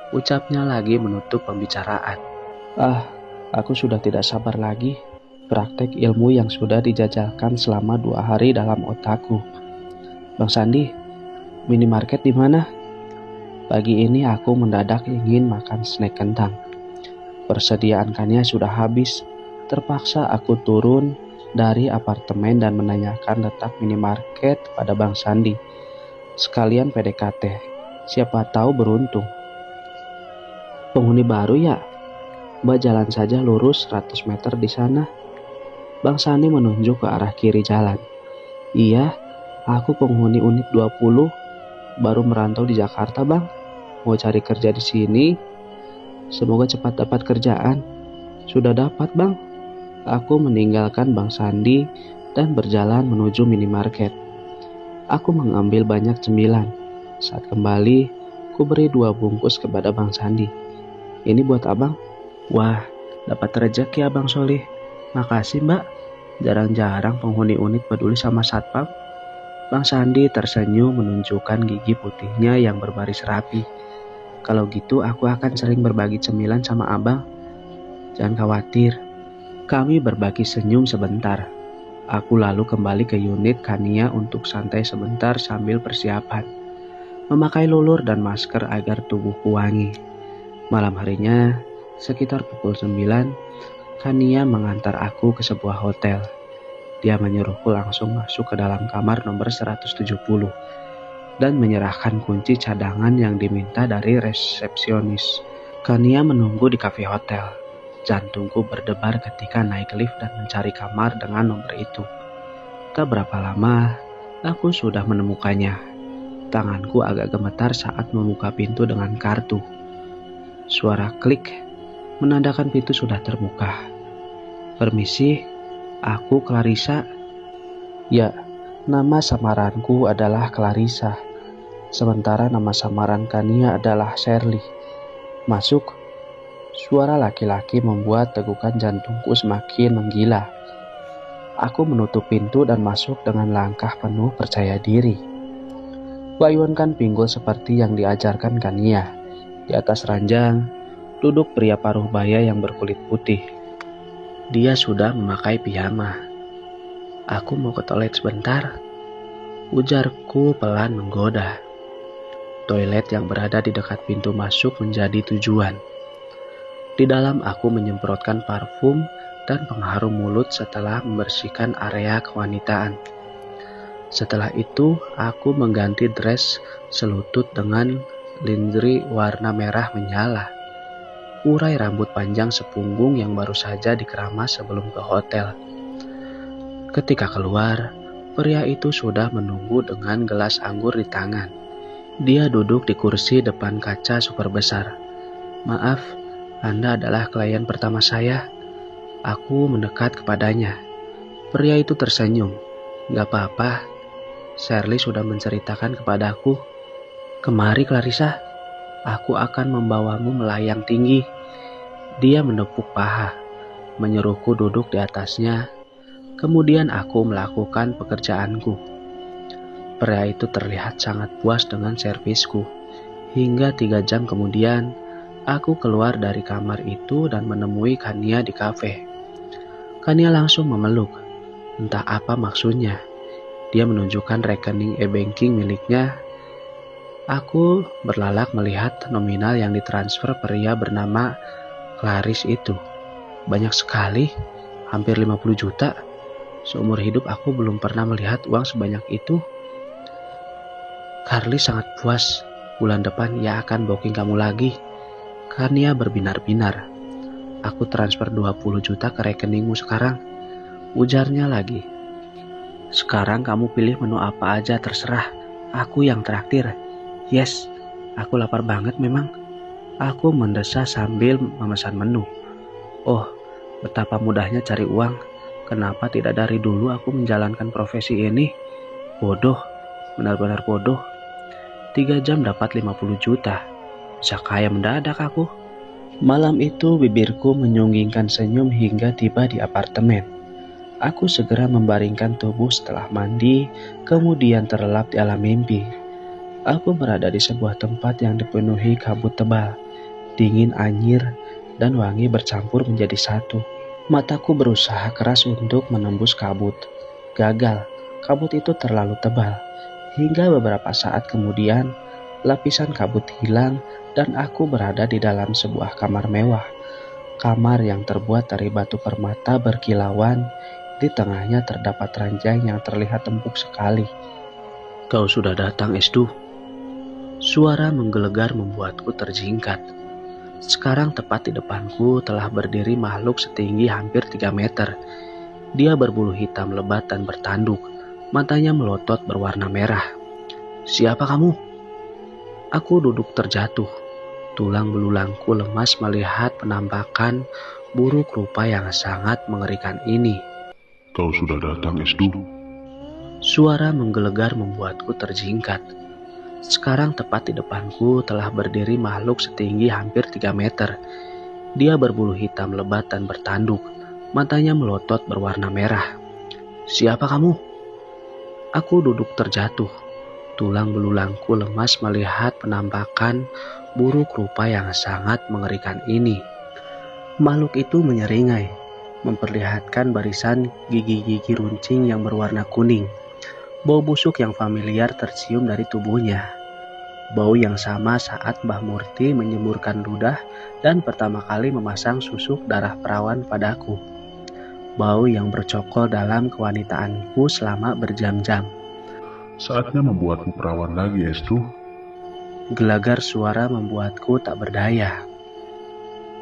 Speaker 1: Ucapnya lagi menutup pembicaraan. Aku sudah tidak sabar lagi. praktek ilmu yang sudah dijajalkan selama 2 hari dalam otakku. Bang Sandi, minimarket di mana? Pagi ini aku mendadak ingin makan snack kentang. Persediaannya sudah habis. Terpaksa aku turun dari apartemen dan menanyakan letak minimarket pada Bang Sandi. Sekalian PDKT, siapa tahu beruntung. Penghuni baru ya? Mbak jalan saja lurus 100 meter di sana. Bang Sandi menunjuk ke arah kiri jalan. Iya, aku penghuni unit 20, baru merantau di Jakarta bang. Mau cari kerja di sini. Semoga cepat dapat kerjaan. Sudah dapat bang. Aku meninggalkan Bang Sandi dan berjalan menuju minimarket. Aku mengambil banyak cemilan. Saat kembali, ku beri 2 bungkus kepada Bang Sandi. Ini buat abang. Wah, dapat rezeki abang Solih. Makasih mbak. Jarang-jarang penghuni unit peduli sama satpam. Bang Sandi tersenyum menunjukkan gigi putihnya yang berbaris rapi. Kalau gitu aku akan sering berbagi cemilan sama abang. Jangan khawatir. Kami berbagi senyum sebentar. Aku lalu kembali ke unit Kania untuk santai sebentar sambil persiapan. Memakai lulur dan masker agar tubuhku wangi. Malam harinya, sekitar pukul 9, Kania mengantar aku ke sebuah hotel. Dia menyuruhku langsung masuk ke dalam kamar nomor 170 dan menyerahkan kunci cadangan yang diminta dari resepsionis. Kania menunggu di kafe hotel. Jantungku berdebar ketika naik lift dan mencari kamar dengan nomor itu. Tak berapa lama, aku sudah menemukannya. Tanganku agak gemetar saat membuka pintu dengan kartu. Suara klik menandakan pintu sudah terbuka. Permisi, aku Clarissa. Ya, nama samaranku adalah Clarissa. Sementara nama samaran Kania adalah Shirley. Masuk. Suara laki-laki membuat tegukan jantungku semakin menggila. Aku menutup pintu dan masuk dengan langkah penuh percaya diri. Bayunkan pinggul seperti yang diajarkan Kania. Di atas ranjang, duduk pria paruh baya yang berkulit putih. Dia sudah memakai piyama. Aku mau ke toilet sebentar, ujarku pelan menggoda. Toilet yang berada di dekat pintu masuk menjadi tujuan. Di dalam aku menyemprotkan parfum dan pengharum mulut setelah membersihkan area kewanitaan. Setelah itu, aku mengganti dress selutut dengan lingerie warna merah menyala. Urai rambut panjang sepunggung yang baru saja dikeramas sebelum ke hotel. Ketika keluar, pria itu sudah menunggu dengan gelas anggur di tangan. Dia duduk di kursi depan kaca super besar. Maaf, Anda adalah klien pertama saya. Aku mendekat kepadanya. Pria itu tersenyum. Gak apa-apa. Shirley sudah menceritakan kepadaku. Kemari Clarissa, aku akan membawamu melayang tinggi. Dia menepuk paha, menyuruhku duduk di atasnya. Kemudian aku melakukan pekerjaanku. Pria itu terlihat sangat puas dengan servisku. Hingga 3 jam kemudian, aku keluar dari kamar itu dan menemui Kania di kafe. Kania langsung memeluk. Entah apa maksudnya. Dia menunjukkan rekening e-banking miliknya. Aku berlalak melihat nominal yang ditransfer pria bernama Clarice itu. Banyak sekali, hampir 50 juta. Seumur hidup aku belum pernah melihat uang sebanyak itu. Carly sangat puas. Bulan depan ia akan booking kamu lagi. Kania berbinar-binar. Aku transfer 20 juta ke rekeningmu sekarang. Ujarnya lagi. Sekarang kamu pilih menu apa aja terserah. Aku yang traktir. Yes, aku lapar banget memang. Aku mendesah sambil memesan menu. Oh, betapa mudahnya cari uang. Kenapa tidak dari dulu aku menjalankan profesi ini? Bodoh, benar-benar bodoh. 3 jam dapat 50 juta. Bisa kaya mendadak aku. Malam itu bibirku menyunggingkan senyum hingga tiba di apartemen. Aku segera membaringkan tubuh setelah mandi, kemudian terlelap di alam mimpi. Aku berada di sebuah tempat yang dipenuhi kabut tebal. Dingin anyir dan wangi bercampur menjadi satu. Mataku berusaha keras untuk menembus kabut. Gagal, kabut itu terlalu tebal. Hingga beberapa saat kemudian, lapisan kabut hilang dan aku berada di dalam sebuah kamar mewah. Kamar yang terbuat dari batu permata berkilauan, di tengahnya terdapat ranjang yang terlihat empuk sekali. "Kau sudah datang, Estu." Suara menggelegar membuatku terjingkat. Sekarang tepat di depanku telah berdiri makhluk setinggi hampir 3 meter. Dia berbulu hitam lebat dan bertanduk, matanya melotot berwarna merah. "Siapa kamu?" Aku duduk terjatuh. Tulang belulangku lemas melihat penampakan buruk rupa yang sangat mengerikan ini.
Speaker 2: "Kau sudah datang, Estu."
Speaker 1: Suara menggelegar membuatku terjingkat. Sekarang tepat di depanku telah berdiri makhluk setinggi hampir 3 meter. Dia berbulu hitam lebat dan bertanduk, matanya melotot berwarna merah. "Siapa kamu?" Aku duduk terjatuh. Tulang belulangku lemas melihat penampakan buruk rupa yang sangat mengerikan ini. Makhluk itu menyeringai, memperlihatkan barisan gigi-gigi runcing yang berwarna kuning. Bau busuk yang familiar tercium dari tubuhnya. Bau yang sama saat Mbah Murti menyemburkan ludah dan pertama kali memasang susuk darah perawan padaku. Bau yang bercokol dalam kewanitaanku selama berjam-jam.
Speaker 2: "Saatnya membuatmu perawan lagi, Estu."
Speaker 1: Gelagar suara membuatku tak berdaya.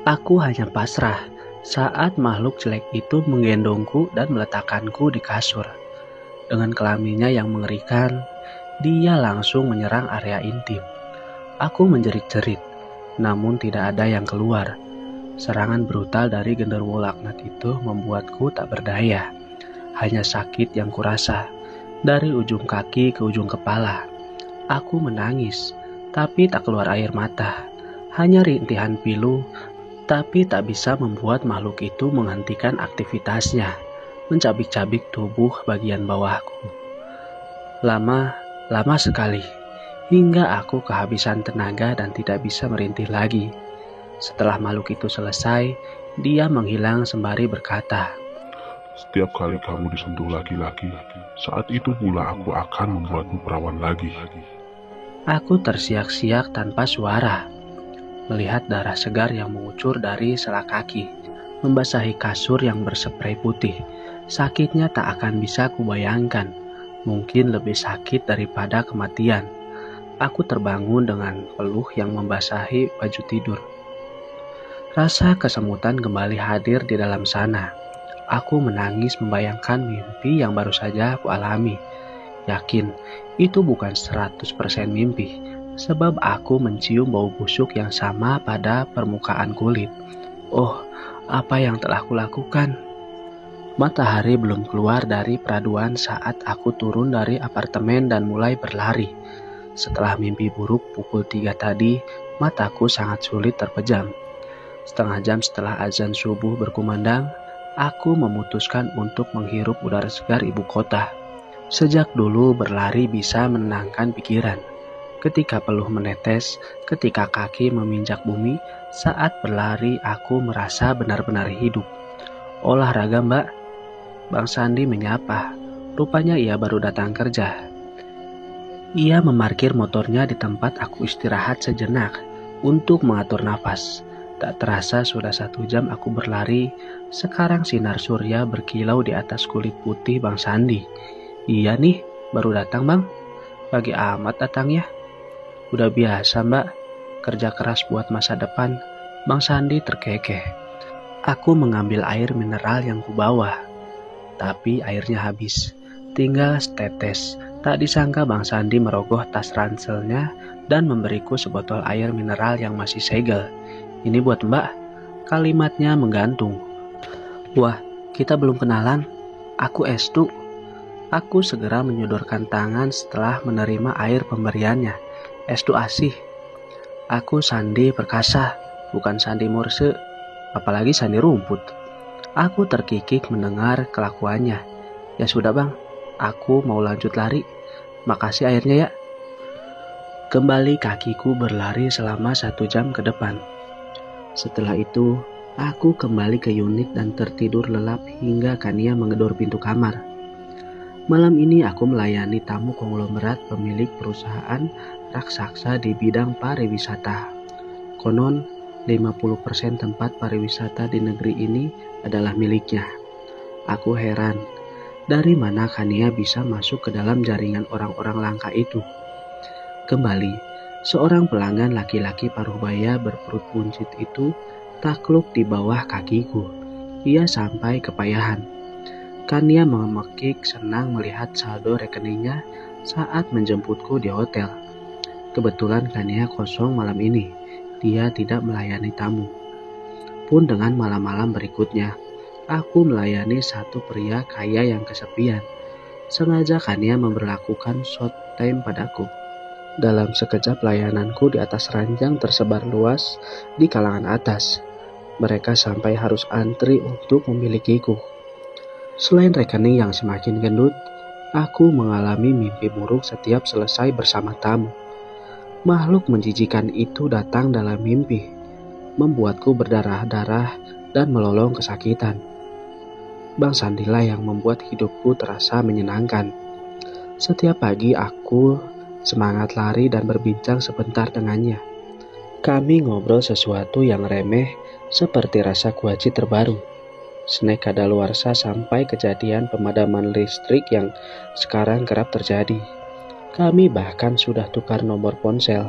Speaker 1: Aku hanya pasrah saat makhluk jelek itu menggendongku dan meletakkanku di kasur. Dengan kelaminnya yang mengerikan, dia langsung menyerang area intim. Aku menjerit-jerit, namun tidak ada yang keluar. Serangan brutal dari genderuwo laknat itu membuatku tak berdaya. Hanya sakit yang kurasa, dari ujung kaki ke ujung kepala. Aku menangis, tapi tak keluar air mata. Hanya rintihan pilu, tapi tak bisa membuat makhluk itu menghentikan aktivitasnya, mencabik-cabik tubuh bagian bawahku. Lama sekali, hingga aku kehabisan tenaga dan tidak bisa merintih lagi. Setelah makhluk itu selesai, dia menghilang sembari berkata,
Speaker 2: "Setiap kali kamu disentuh laki-laki, saat itu pula aku akan membuatmu perawan lagi."
Speaker 1: Aku tersiak-siak tanpa suara, melihat darah segar yang mengucur dari sela kaki, membasahi kasur yang berspray putih. Sakitnya tak akan bisa kubayangkan, mungkin lebih sakit daripada kematian. Aku terbangun dengan peluh yang membasahi baju tidur. Rasa kesemutan kembali hadir di dalam sana. Aku menangis membayangkan mimpi yang baru saja aku alami. Yakin itu bukan 100% mimpi, sebab aku mencium bau busuk yang sama pada permukaan kulit. Oh, apa yang telah kulakukan? Matahari belum keluar dari peraduan saat aku turun dari apartemen dan mulai berlari. Setelah mimpi buruk pukul 3 tadi, mataku sangat sulit terpejam. Setengah jam setelah azan subuh berkumandang, aku memutuskan untuk menghirup udara segar ibu kota. Sejak dulu berlari bisa menenangkan pikiran. Ketika peluh menetes, ketika kaki meminjak bumi, saat berlari aku merasa benar-benar hidup. "Olahraga, Mbak?" Bang Sandi menyapa. Rupanya ia baru datang kerja. Ia memarkir motornya di tempat aku istirahat sejenak untuk mengatur nafas. Tak terasa sudah 1 jam aku berlari. Sekarang sinar surya berkilau di atas kulit putih Bang Sandi. "Iya nih, baru datang Bang." "Pagi amat datangnya." "Udah biasa Mbak, kerja keras buat masa depan." Bang Sandi terkekeh. Aku mengambil air mineral yang kubawa, tapi airnya habis. Tinggal setetes. Tak disangka Bang Sandi merogoh tas ranselnya dan memberiku sebotol air mineral yang masih segel. "Ini buat Mbak." Kalimatnya menggantung. "Wah, kita belum kenalan. Aku Estu." Aku segera menyodorkan tangan setelah menerima air pemberiannya. "Estu asih." "Aku Sandi Perkasa, bukan Sandi Morse, apalagi Sandi Rumput." Aku terkikik mendengar kelakuannya. "Ya sudah Bang, aku mau lanjut lari. Makasih airnya ya." Kembali kakiku berlari selama 1 jam ke depan. Setelah itu, Aku kembali ke unit dan tertidur lelap hingga Kania menggedor pintu kamar. Malam ini aku melayani tamu konglomerat pemilik perusahaan raksasa di bidang pariwisata. Konon 50% tempat pariwisata di negeri ini adalah miliknya. Aku heran, dari mana Kania bisa masuk ke dalam jaringan orang-orang langka itu? Kembali, seorang pelanggan laki-laki paruh baya berperut buncit itu takluk di bawah kakiku. Ia sampai kepayahan. Kania mengemekik senang melihat saldo rekeningnya saat menjemputku di hotel. Kebetulan Kania kosong malam ini. Dia tidak melayani tamu. Pun dengan malam-malam berikutnya, aku melayani satu pria kaya yang kesepian. Sengaja Kania memberlakukan short time padaku. Dalam sekejap layananku di atas ranjang tersebar luas di kalangan atas. Mereka sampai harus antri untuk memilikiku. Selain rekening yang semakin gendut, aku mengalami mimpi buruk setiap selesai bersama tamu. Makhluk menjijikan itu datang dalam mimpi, membuatku berdarah-darah dan melolong kesakitan. Bang Sandilah yang membuat hidupku terasa menyenangkan. Setiap pagi aku semangat lari dan berbincang sebentar dengannya. Kami ngobrol sesuatu yang remeh seperti rasa kuaci terbaru, snack kadaluarsa sampai kejadian pemadaman listrik yang sekarang kerap terjadi. Kami bahkan sudah tukar nomor ponsel.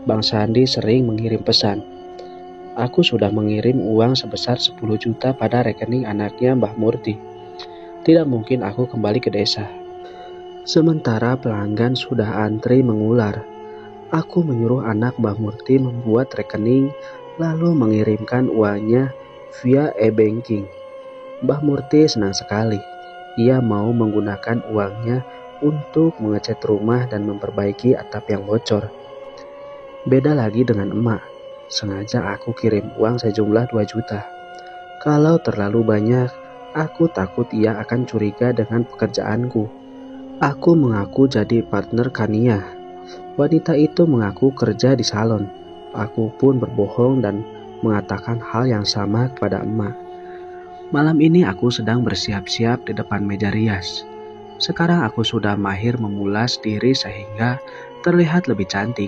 Speaker 1: Bang Sandi sering mengirim pesan. Aku sudah mengirim uang sebesar 10 juta pada rekening anaknya Mbah Murti. Tidak mungkin aku kembali ke desa. Sementara pelanggan sudah antri mengular. Aku menyuruh anak Mbah Murti membuat rekening lalu mengirimkan uangnya via e-banking. Mbah Murti senang sekali. Ia mau menggunakan uangnya untuk mengecat rumah dan memperbaiki atap yang bocor. Beda lagi dengan emak. Sengaja aku kirim uang sejumlah 2 juta. Kalau terlalu banyak, aku takut ia akan curiga dengan pekerjaanku. Aku mengaku jadi partner Kania. Wanita itu mengaku kerja di salon. Aku pun berbohong dan mengatakan hal yang sama kepada emak. Malam ini aku sedang bersiap-siap di depan meja rias. Sekarang aku sudah mahir memulas diri sehingga terlihat lebih cantik.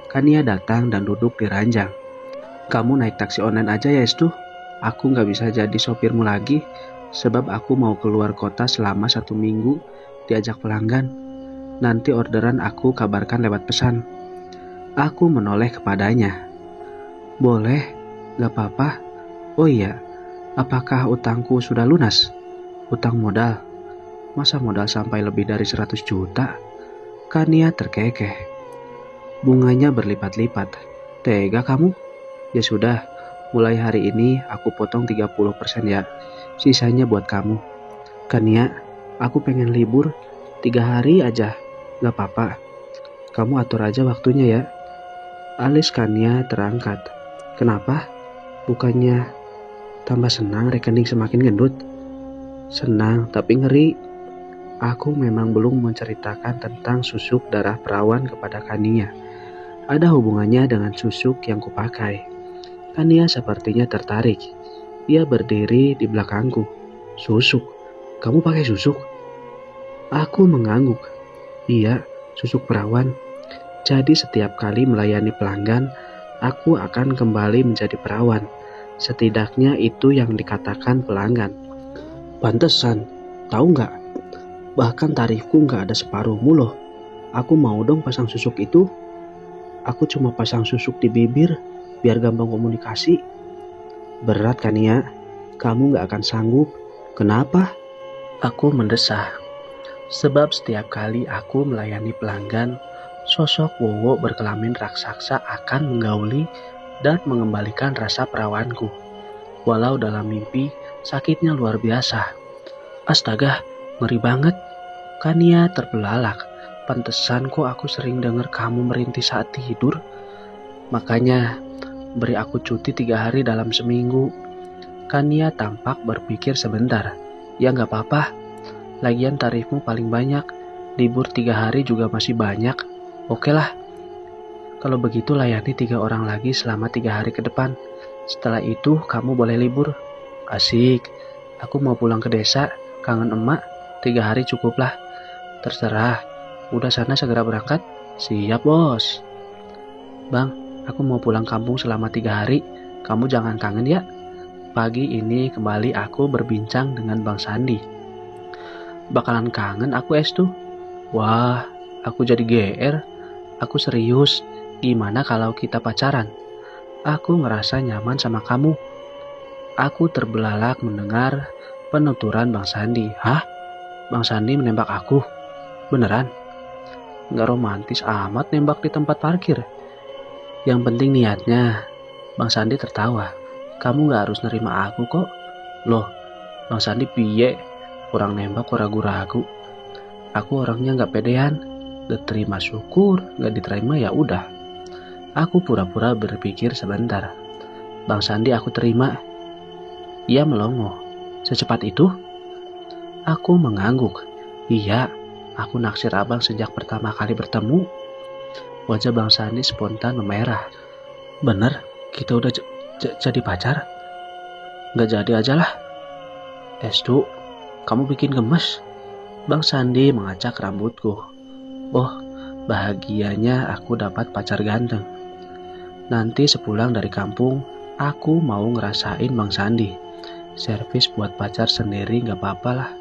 Speaker 1: Kania datang dan duduk di ranjang. Kamu naik taksi online aja ya Estu? Aku gak bisa jadi sopirmu lagi sebab aku mau keluar kota selama 1 minggu diajak pelanggan. Nanti orderan aku kabarkan lewat pesan. Aku menoleh kepadanya. Boleh, gak apa-apa. Oh iya, apakah utangku sudah lunas? Utang modal? Masa modal sampai lebih dari 100 juta? Kania terkekeh. Bunganya berlipat-lipat. Tega kamu? Ya sudah, mulai hari ini aku potong 30% ya. Sisanya buat kamu. Kania, aku pengen libur 3 hari aja. Gak apa-apa. Kamu atur aja waktunya ya. Alis Kania terangkat. Kenapa? Bukannya tambah senang rekening semakin gendut? Senang tapi ngeri. Aku memang belum menceritakan tentang susuk darah perawan kepada Kania. Ada hubungannya dengan susuk yang kupakai. Kania sepertinya tertarik. Ia berdiri di belakangku. Susuk? Kamu pakai susuk? Aku mengangguk. Iya, susuk perawan. Jadi setiap kali melayani pelanggan, aku akan kembali menjadi perawan. Setidaknya itu yang dikatakan pelanggan. Pantesan, tahu nggak? Bahkan tarifku nggak ada separuhmu loh. Aku mau dong pasang susuk itu. Aku cuma pasang susuk di bibir, biar gampang komunikasi. Berat kan ya? Kamu nggak akan sanggup. Kenapa? Aku mendesah. Sebab setiap kali aku melayani pelanggan, sosok Wowo berkelamin raksasa akan menggauli dan mengembalikan rasa perawanku. Walau dalam mimpi, sakitnya luar biasa. Astaga, ngeri banget. Kania terbelalak. Pantesan kok aku sering dengar kamu merintih saat tidur. Makanya, beri aku cuti 3 hari dalam seminggu. Kania tampak berpikir sebentar. Ya nggak apa-apa. Lagian tarifmu paling banyak. Libur 3 hari juga masih banyak. Oke lah, kalau begitu layani 3 orang lagi selama 3 hari ke depan. Setelah itu kamu boleh libur. Asik, aku mau pulang ke desa, kangen emak, 3 hari cukuplah. Terserah, udah sana segera berangkat? Siap bos. Bang, aku mau pulang kampung selama 3 hari, kamu jangan kangen ya. Pagi ini kembali aku berbincang dengan Bang Sandi. Bakalan kangen aku Estu. Wah, aku jadi GR. Aku serius. Gimana kalau kita pacaran? Aku ngerasa nyaman sama kamu. Aku terbelalak mendengar penuturan Bang Sandi. Hah? Bang Sandi menembak aku? Beneran? Nggak romantis amat nembak di tempat parkir. Yang penting niatnya. Bang Sandi tertawa. Kamu nggak harus nerima aku kok. Loh, Bang Sandi piye? Kurang nembak kok ragu-ragu. Aku orangnya nggak pedean. Diterima syukur, nggak diterima ya udah. Aku pura-pura berpikir sebentar. Bang Sandi aku terima. Ia melongo. Secepat itu? Aku mengangguk. Iya, aku naksir abang sejak pertama kali bertemu. Wajah Bang Sandi spontan memerah. Bener, kita udah jadi pacar? Nggak jadi aja lah. Estu, kamu bikin gemes. Bang Sandi mengacak rambutku. Oh, bahagianya aku dapat pacar ganteng. Nanti sepulang dari kampung, aku mau ngerasain Bang Sandi. Servis buat pacar sendiri gak apa-apa lah.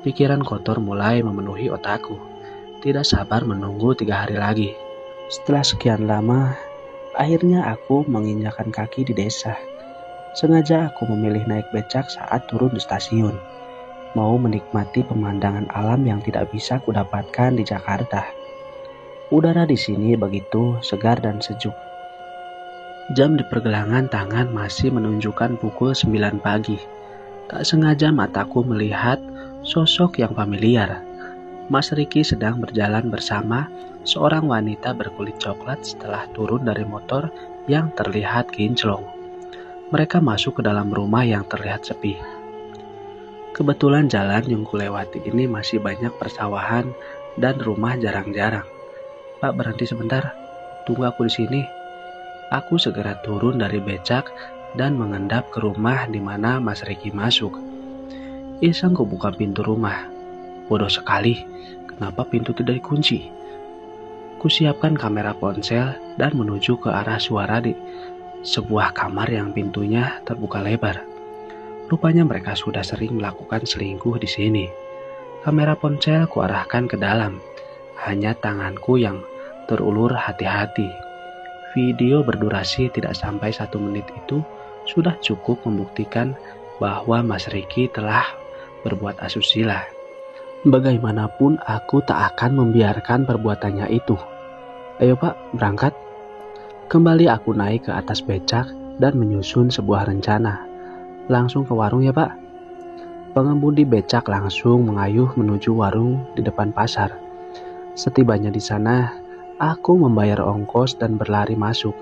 Speaker 1: Pikiran kotor mulai memenuhi otakku. Tidak sabar menunggu 3 hari lagi. Setelah sekian lama, akhirnya aku menginjakan kaki di desa. Sengaja aku memilih naik becak saat turun di stasiun. Mau menikmati pemandangan alam yang tidak bisa kudapatkan di Jakarta. Udara di sini begitu segar dan sejuk. Jam di pergelangan tangan masih menunjukkan pukul 9 pagi. Tak sengaja mataku melihat sosok yang familiar. Mas Riki sedang berjalan bersama seorang wanita berkulit coklat setelah turun dari motor yang terlihat kinclong. Mereka masuk ke dalam rumah yang terlihat sepi. Kebetulan jalan yang kulewati ini masih banyak persawahan dan rumah jarang-jarang. Pak, berhenti sebentar. Tunggu aku di sini. Aku segera turun dari becak dan mengendap ke rumah di mana Mas Riki masuk. Iseng kubuka pintu rumah. Bodoh sekali, kenapa pintu tidak dikunci? Kusiapkan kamera ponsel dan menuju ke arah suara di sebuah kamar yang pintunya terbuka lebar. Rupanya mereka sudah sering melakukan selingkuh di sini. Kamera ponsel kuarahkan ke dalam. Hanya tanganku yang terulur hati-hati. Video berdurasi tidak sampai 1 menit itu sudah cukup membuktikan bahwa Mas Riki telah berbuat asusila. Bagaimanapun aku tak akan membiarkan perbuatannya itu. Ayo Pak, berangkat. Kembali aku naik ke atas becak dan menyusun sebuah rencana. Langsung ke warung ya Pak. Pengemudi becak langsung mengayuh menuju warung di depan pasar. Setibanya di sana, aku membayar ongkos dan berlari masuk.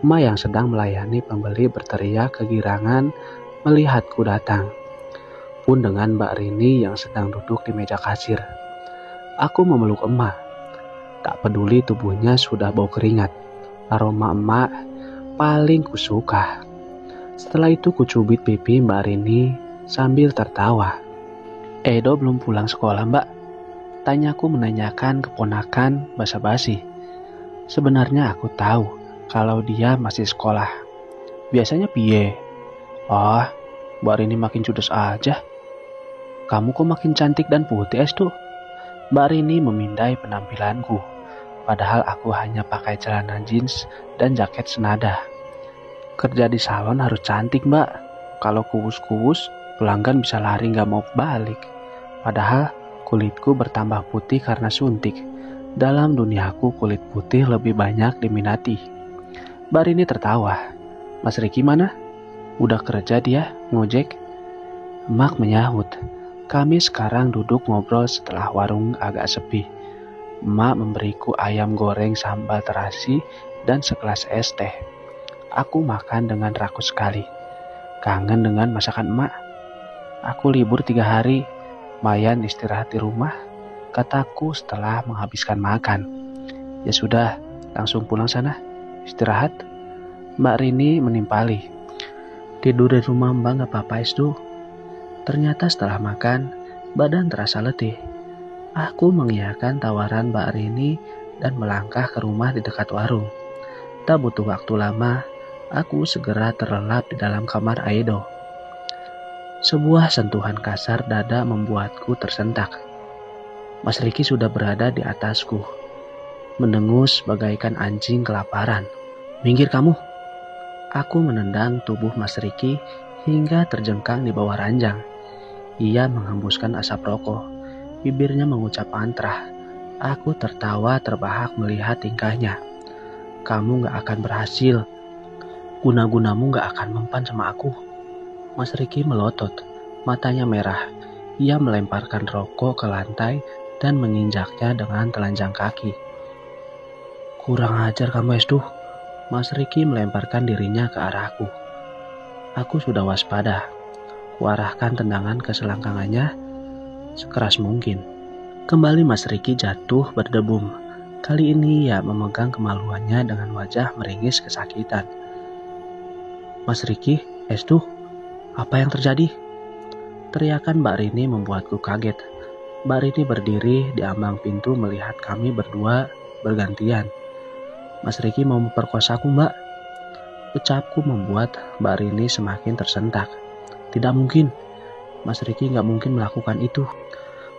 Speaker 1: Emak yang sedang melayani pembeli berteriak kegirangan melihatku datang. Pun dengan Mbak Rini yang sedang duduk di meja kasir. Aku memeluk emak. Tak peduli tubuhnya sudah bau keringat. Aroma emak paling kusuka. Setelah itu kucubit pipi Mbak Rini sambil tertawa. Edo belum pulang sekolah Mbak? Tanyaku menanyakan keponakan basa-basi. Sebenarnya aku tahu kalau dia masih sekolah. Biasanya piye? Oh, Mbak Rini makin judes aja. Kamu kok makin cantik dan putih Estu? Mbak Rini memindai penampilanku. Padahal aku hanya pakai celana jeans dan jaket senada. Kerja di salon harus cantik Mbak. Kalau kuus-kuus, pelanggan bisa lari gak mau balik. Padahal kulitku bertambah putih karena suntik. Dalam duniaku kulit putih lebih banyak diminati. Mbak Rini tertawa. Mas Riki mana? Udah kerja dia, ngojek? Emak menyahut. Kami sekarang duduk ngobrol setelah warung agak sepi. Emak memberiku ayam goreng sambal terasi dan segelas es teh. Aku makan dengan rakus sekali. Kangen dengan masakan emak. Aku libur 3 hari. Mayan istirahat di rumah, kataku setelah menghabiskan makan. Ya sudah, langsung pulang sana. Istirahat. Mbak Rini menimpali. Tidur di rumah Mbak gak apa-apa Estu. Ternyata setelah makan, badan terasa letih. Aku mengiyakan tawaran Mbak Rini dan melangkah ke rumah di dekat warung. Tak butuh waktu lama, aku segera terlelap di dalam kamar Aedo. Sebuah sentuhan kasar dada membuatku tersentak. Mas Riki sudah berada di atasku, mendengus bagaikan anjing kelaparan. Minggir kamu! Aku menendang tubuh Mas Riki hingga terjengkang di bawah ranjang. Ia menghembuskan asap rokok, bibirnya mengucap mantra. Aku tertawa terbahak melihat tingkahnya. Kamu gak akan berhasil. Guna-gunamu gak akan mempan sama aku. Mas Riki melotot, matanya merah. Ia melemparkan rokok ke lantai dan menginjaknya dengan telanjang kaki. Kurang ajar kamu Estu. Mas Riki melemparkan dirinya ke arahku. Aku sudah waspada. Kuarahkan tendangan ke selangkangannya sekeras mungkin. Kembali Mas Riki jatuh berdebum. Kali ini ia memegang kemaluannya dengan wajah meringis kesakitan. Mas Riki, Estu, apa yang terjadi? Teriakan Mbak Rini membuatku kaget. Mbak Rini berdiri di ambang pintu melihat kami berdua bergantian. Mas Riki mau memperkosaku, Mbak. Ucapku membuat Mbak Rini semakin tersentak. Tidak mungkin. Mas Riki gak mungkin melakukan itu.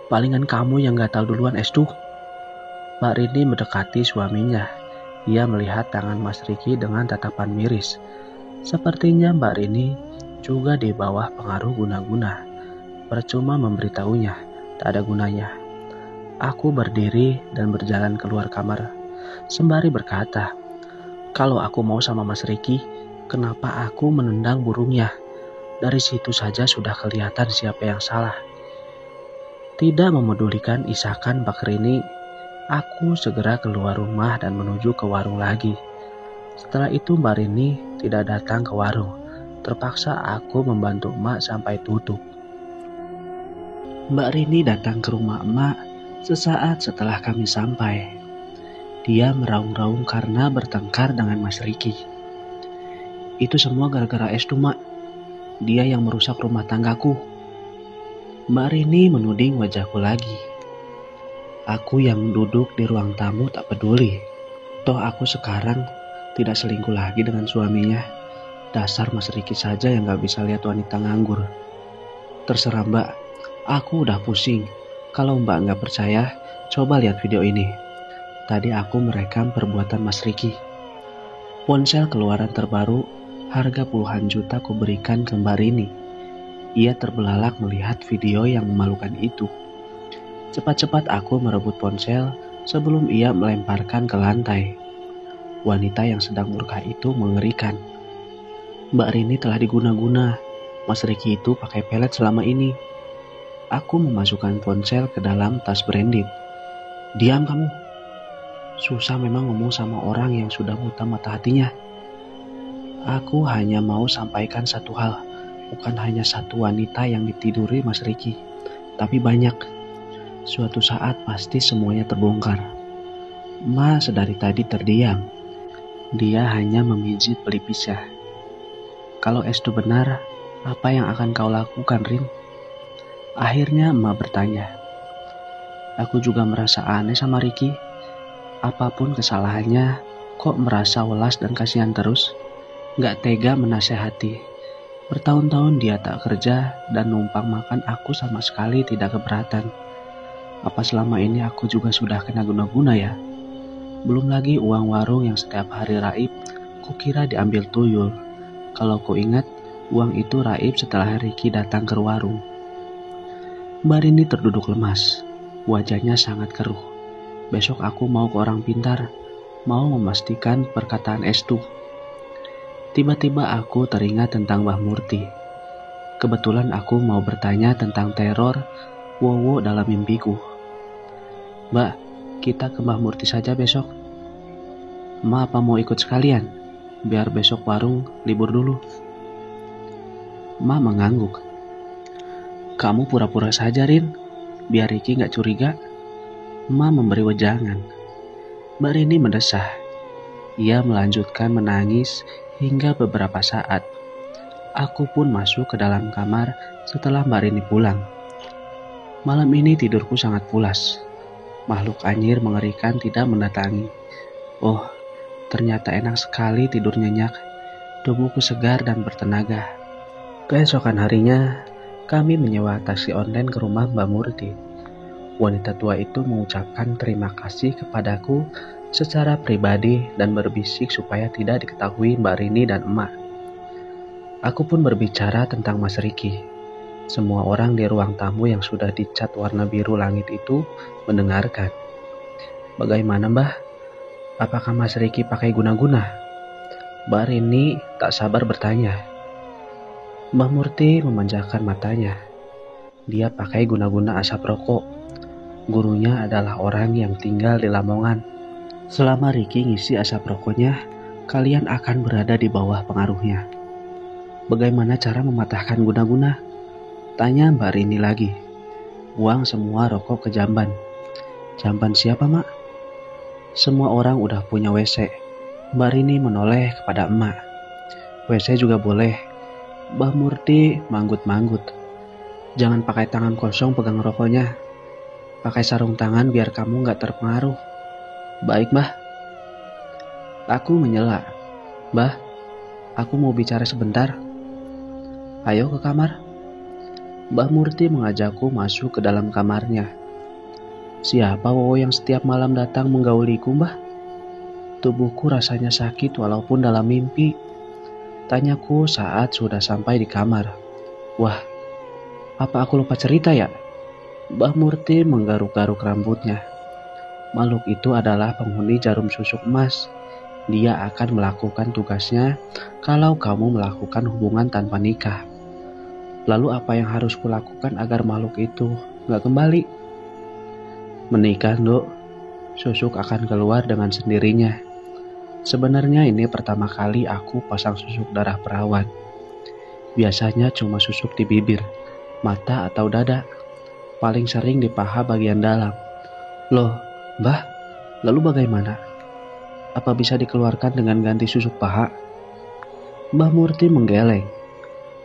Speaker 1: Palingan kamu yang gatal duluan, Estu. Mbak Rini mendekati suaminya. Ia melihat tangan Mas Riki dengan tatapan miris. Sepertinya Mbak Rini juga di bawah pengaruh guna-guna. Percuma memberitahunya, tak ada gunanya. Aku berdiri dan berjalan keluar kamar. Sembari berkata, kalau aku mau sama Mas Riki, kenapa aku menendang burungnya? Dari situ saja sudah kelihatan siapa yang salah. Tidak memedulikan isakan Mbak Rini, aku segera keluar rumah dan menuju ke warung lagi. Setelah itu Mbak Rini tidak datang ke warung. Terpaksa aku membantu emak sampai tutup. Mbak Rini datang ke rumah emak sesaat setelah kami sampai. Dia meraung-raung karena bertengkar dengan Mas Riki. Itu semua gara-gara Estu, Mak. Dia yang merusak rumah tanggaku. Mbak Rini menuding wajahku lagi. Aku yang duduk di ruang tamu tak peduli. Toh aku sekarang tidak selingkuh lagi dengan suaminya. Dasar Mas Riki saja yang gak bisa lihat wanita nganggur. Terserah Mbak, aku udah pusing. Kalau Mbak gak percaya, coba lihat video ini. Tadi aku merekam perbuatan Mas Riki. Ponsel keluaran terbaru, harga puluhan juta ku berikan ke Mbak Rini. Ia terbelalak melihat video yang memalukan itu. Cepat-cepat aku merebut ponsel sebelum ia melemparkan ke lantai. Wanita yang sedang murka itu mengerikan. Mbak Rini telah diguna-guna. Mas Riki itu pakai pelet selama ini. Aku memasukkan ponsel ke dalam tas branded. Diam kamu. Susah memang ngomong sama orang yang sudah buta mata hatinya. Aku hanya mau sampaikan satu hal. Bukan hanya satu wanita yang ditiduri Mas Riki, tapi banyak. Suatu saat pasti semuanya terbongkar. Mas dari tadi terdiam. Dia hanya memijit pelipisnya. Kalau Estu benar, apa yang akan kau lakukan, Rin? Akhirnya emak bertanya. Aku juga merasa aneh sama Riki. Apapun kesalahannya, kok merasa welas dan kasihan terus? Gak tega menasehati. Bertahun-tahun dia tak kerja dan numpang makan, aku sama sekali tidak keberatan. Apa selama ini aku juga sudah kena guna-guna ya? Belum lagi uang warung yang setiap hari raib, kukira diambil tuyul. Kalau ku ingat, uang itu raib setelah Riki datang ke warung. Mbak Rini terduduk lemas. Wajahnya sangat keruh. Besok aku mau ke orang pintar, mau memastikan perkataan Estu. Tiba-tiba aku teringat tentang Mbah Murti. Kebetulan aku mau bertanya tentang teror Wowo dalam mimpiku. Mbak, kita ke Mbah Murti saja besok. Ma apa mau ikut sekalian? Biar besok warung libur dulu. Ma mengangguk. Kamu pura-pura saja, Rin. Biar Riki gak curiga. Ma memberi wejangan. Mbak Rini mendesah. Ia melanjutkan menangis Hingga beberapa saat, aku pun masuk ke dalam kamar setelah Mbak Rini pulang. Malam ini tidurku sangat pulas. Makhluk anyir mengerikan tidak mendatangi. Oh, ternyata enak sekali tidur nyenyak. Tubuhku segar dan bertenaga. Keesokan harinya, kami menyewa taksi online ke rumah Mbak Murti. Wanita tua itu mengucapkan terima kasih kepadaku secara pribadi dan berbisik supaya tidak diketahui Mbak Rini dan emak. Aku pun berbicara tentang Mas Riki. Semua orang di ruang tamu yang sudah dicat warna biru langit itu mendengarkan. Bagaimana Mbah? Apakah Mas Riki pakai guna-guna? Mbak Rini tak sabar bertanya. Mbah Murti memanjakan matanya. Dia pakai guna-guna asap rokok. Gurunya adalah orang yang tinggal di Lamongan. Selama Riki ngisi asap rokoknya, kalian akan berada di bawah pengaruhnya. Bagaimana cara mematahkan guna-guna? Tanya Mbak Rini lagi. Buang semua rokok ke jamban. Jamban siapa, Mak? Semua orang udah punya WC. Mbak Rini menoleh kepada emak. WC juga boleh. Mbah Murti manggut-manggut. Jangan pakai tangan kosong pegang rokoknya. Pakai sarung tangan biar kamu gak terpengaruh. Baik, Mbah. Aku menyela. Mbah, aku mau bicara sebentar. Ayo ke kamar. Mbah Murti mengajakku masuk ke dalam kamarnya. Siapa Wowo yang setiap malam datang menggauliku, Mbah? Tubuhku rasanya sakit walaupun dalam mimpi. Tanyaku saat sudah sampai di kamar. Wah, apa aku lupa cerita ya? Mbah Murti menggaruk-garuk rambutnya. Makhluk itu adalah penghuni jarum susuk emas. Dia akan melakukan tugasnya kalau kamu melakukan hubungan tanpa nikah. Lalu apa yang harus kulakukan agar makhluk itu gak kembali? Menikah, Dok. Susuk akan keluar dengan sendirinya. Sebenarnya ini pertama kali aku pasang susuk darah perawan. Biasanya cuma susuk di bibir, mata atau dada. Paling sering di paha bagian dalam. Loh, Mbah, lalu bagaimana? Apa bisa dikeluarkan dengan ganti susuk paha? Mbah Murti menggeleng.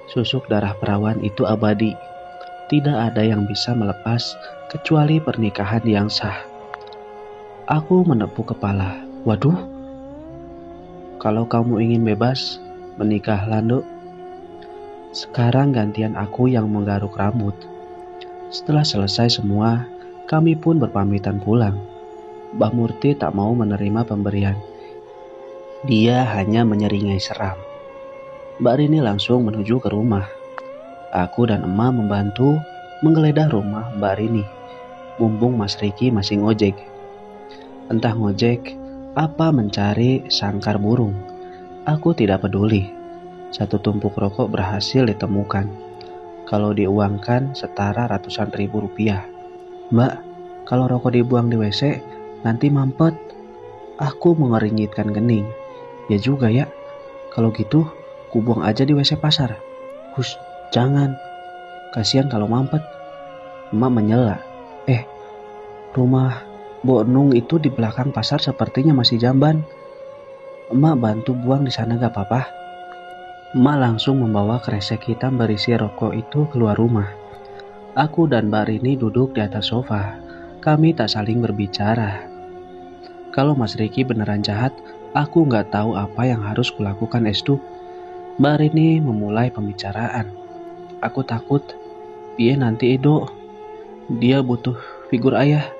Speaker 1: Susuk darah perawan itu abadi. Tidak ada yang bisa melepas kecuali pernikahan yang sah. Aku menepuk kepala. Waduh. Kalau kamu ingin bebas, menikahlah, Dok. Sekarang gantian aku yang menggaruk rambut. Setelah selesai semua, kami pun berpamitan pulang. Mbah Murti tak mau menerima pemberian. Dia hanya menyeringai seram. Mbak Rini langsung menuju ke rumah. Aku dan emak membantu menggeledah rumah Mbak Rini. Mumpung Mas Riki masih ngojek. Entah ngojek apa mencari sangkar burung. Aku tidak peduli. Satu tumpuk rokok berhasil ditemukan. Kalau diuangkan setara ratusan ribu rupiah. Mbak, kalau rokok dibuang di WC nanti mampet. Aku mengeringitkan kening. Ya juga ya. Kalau gitu kubuang aja di WC pasar. Hush, jangan. Kasihan kalau mampet. Emak menyela. Rumah Mbok Nung itu di belakang pasar sepertinya masih jamban. Emak bantu buang di sana gak apa-apa. Emak langsung membawa kresek hitam berisi rokok itu keluar rumah. Aku dan Mbak Rini duduk di atas sofa. Kami tak saling berbicara. Kalau Mas Riki beneran jahat, aku gak tahu apa yang harus kulakukan estu. Mbak Rini memulai pembicaraan. Aku takut. Piye nanti Edo? Dia butuh figur ayah.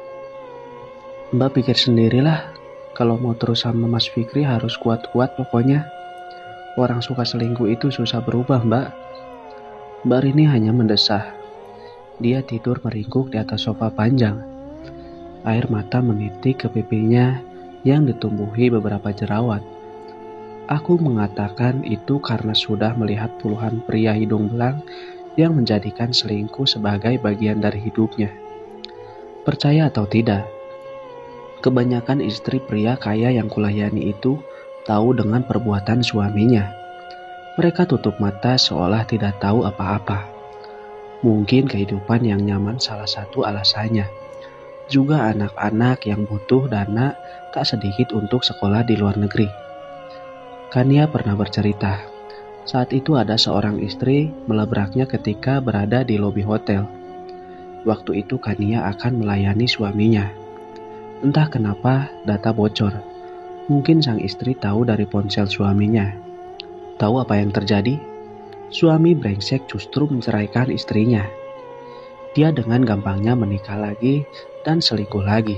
Speaker 1: Mbak pikir sendirilah, kalau mau terus sama Mas Fikri harus kuat-kuat pokoknya. Orang suka selingkuh itu susah berubah, Mbak. Mbak Rini hanya mendesah. Dia tidur meringkuk di atas sofa panjang. Air mata menitik ke pipinya yang ditumbuhi beberapa jerawat. Aku mengatakan itu karena sudah melihat puluhan pria hidung belang yang menjadikan selingkuh sebagai bagian dari hidupnya. Percaya atau tidak, kebanyakan istri pria kaya yang kulayani itu tahu dengan perbuatan suaminya. Mereka tutup mata seolah tidak tahu apa-apa. Mungkin kehidupan yang nyaman salah satu alasannya. Juga anak-anak yang butuh dana tak sedikit untuk sekolah di luar negeri. Kania pernah bercerita, saat itu ada seorang istri melabraknya ketika berada di lobi hotel. Waktu itu Kania akan melayani suaminya. Entah kenapa data bocor. Mungkin sang istri tahu dari ponsel suaminya. Tahu apa yang terjadi? Suami brengsek justru menceraikan istrinya. Dia dengan gampangnya menikah lagi dan selingkuh lagi.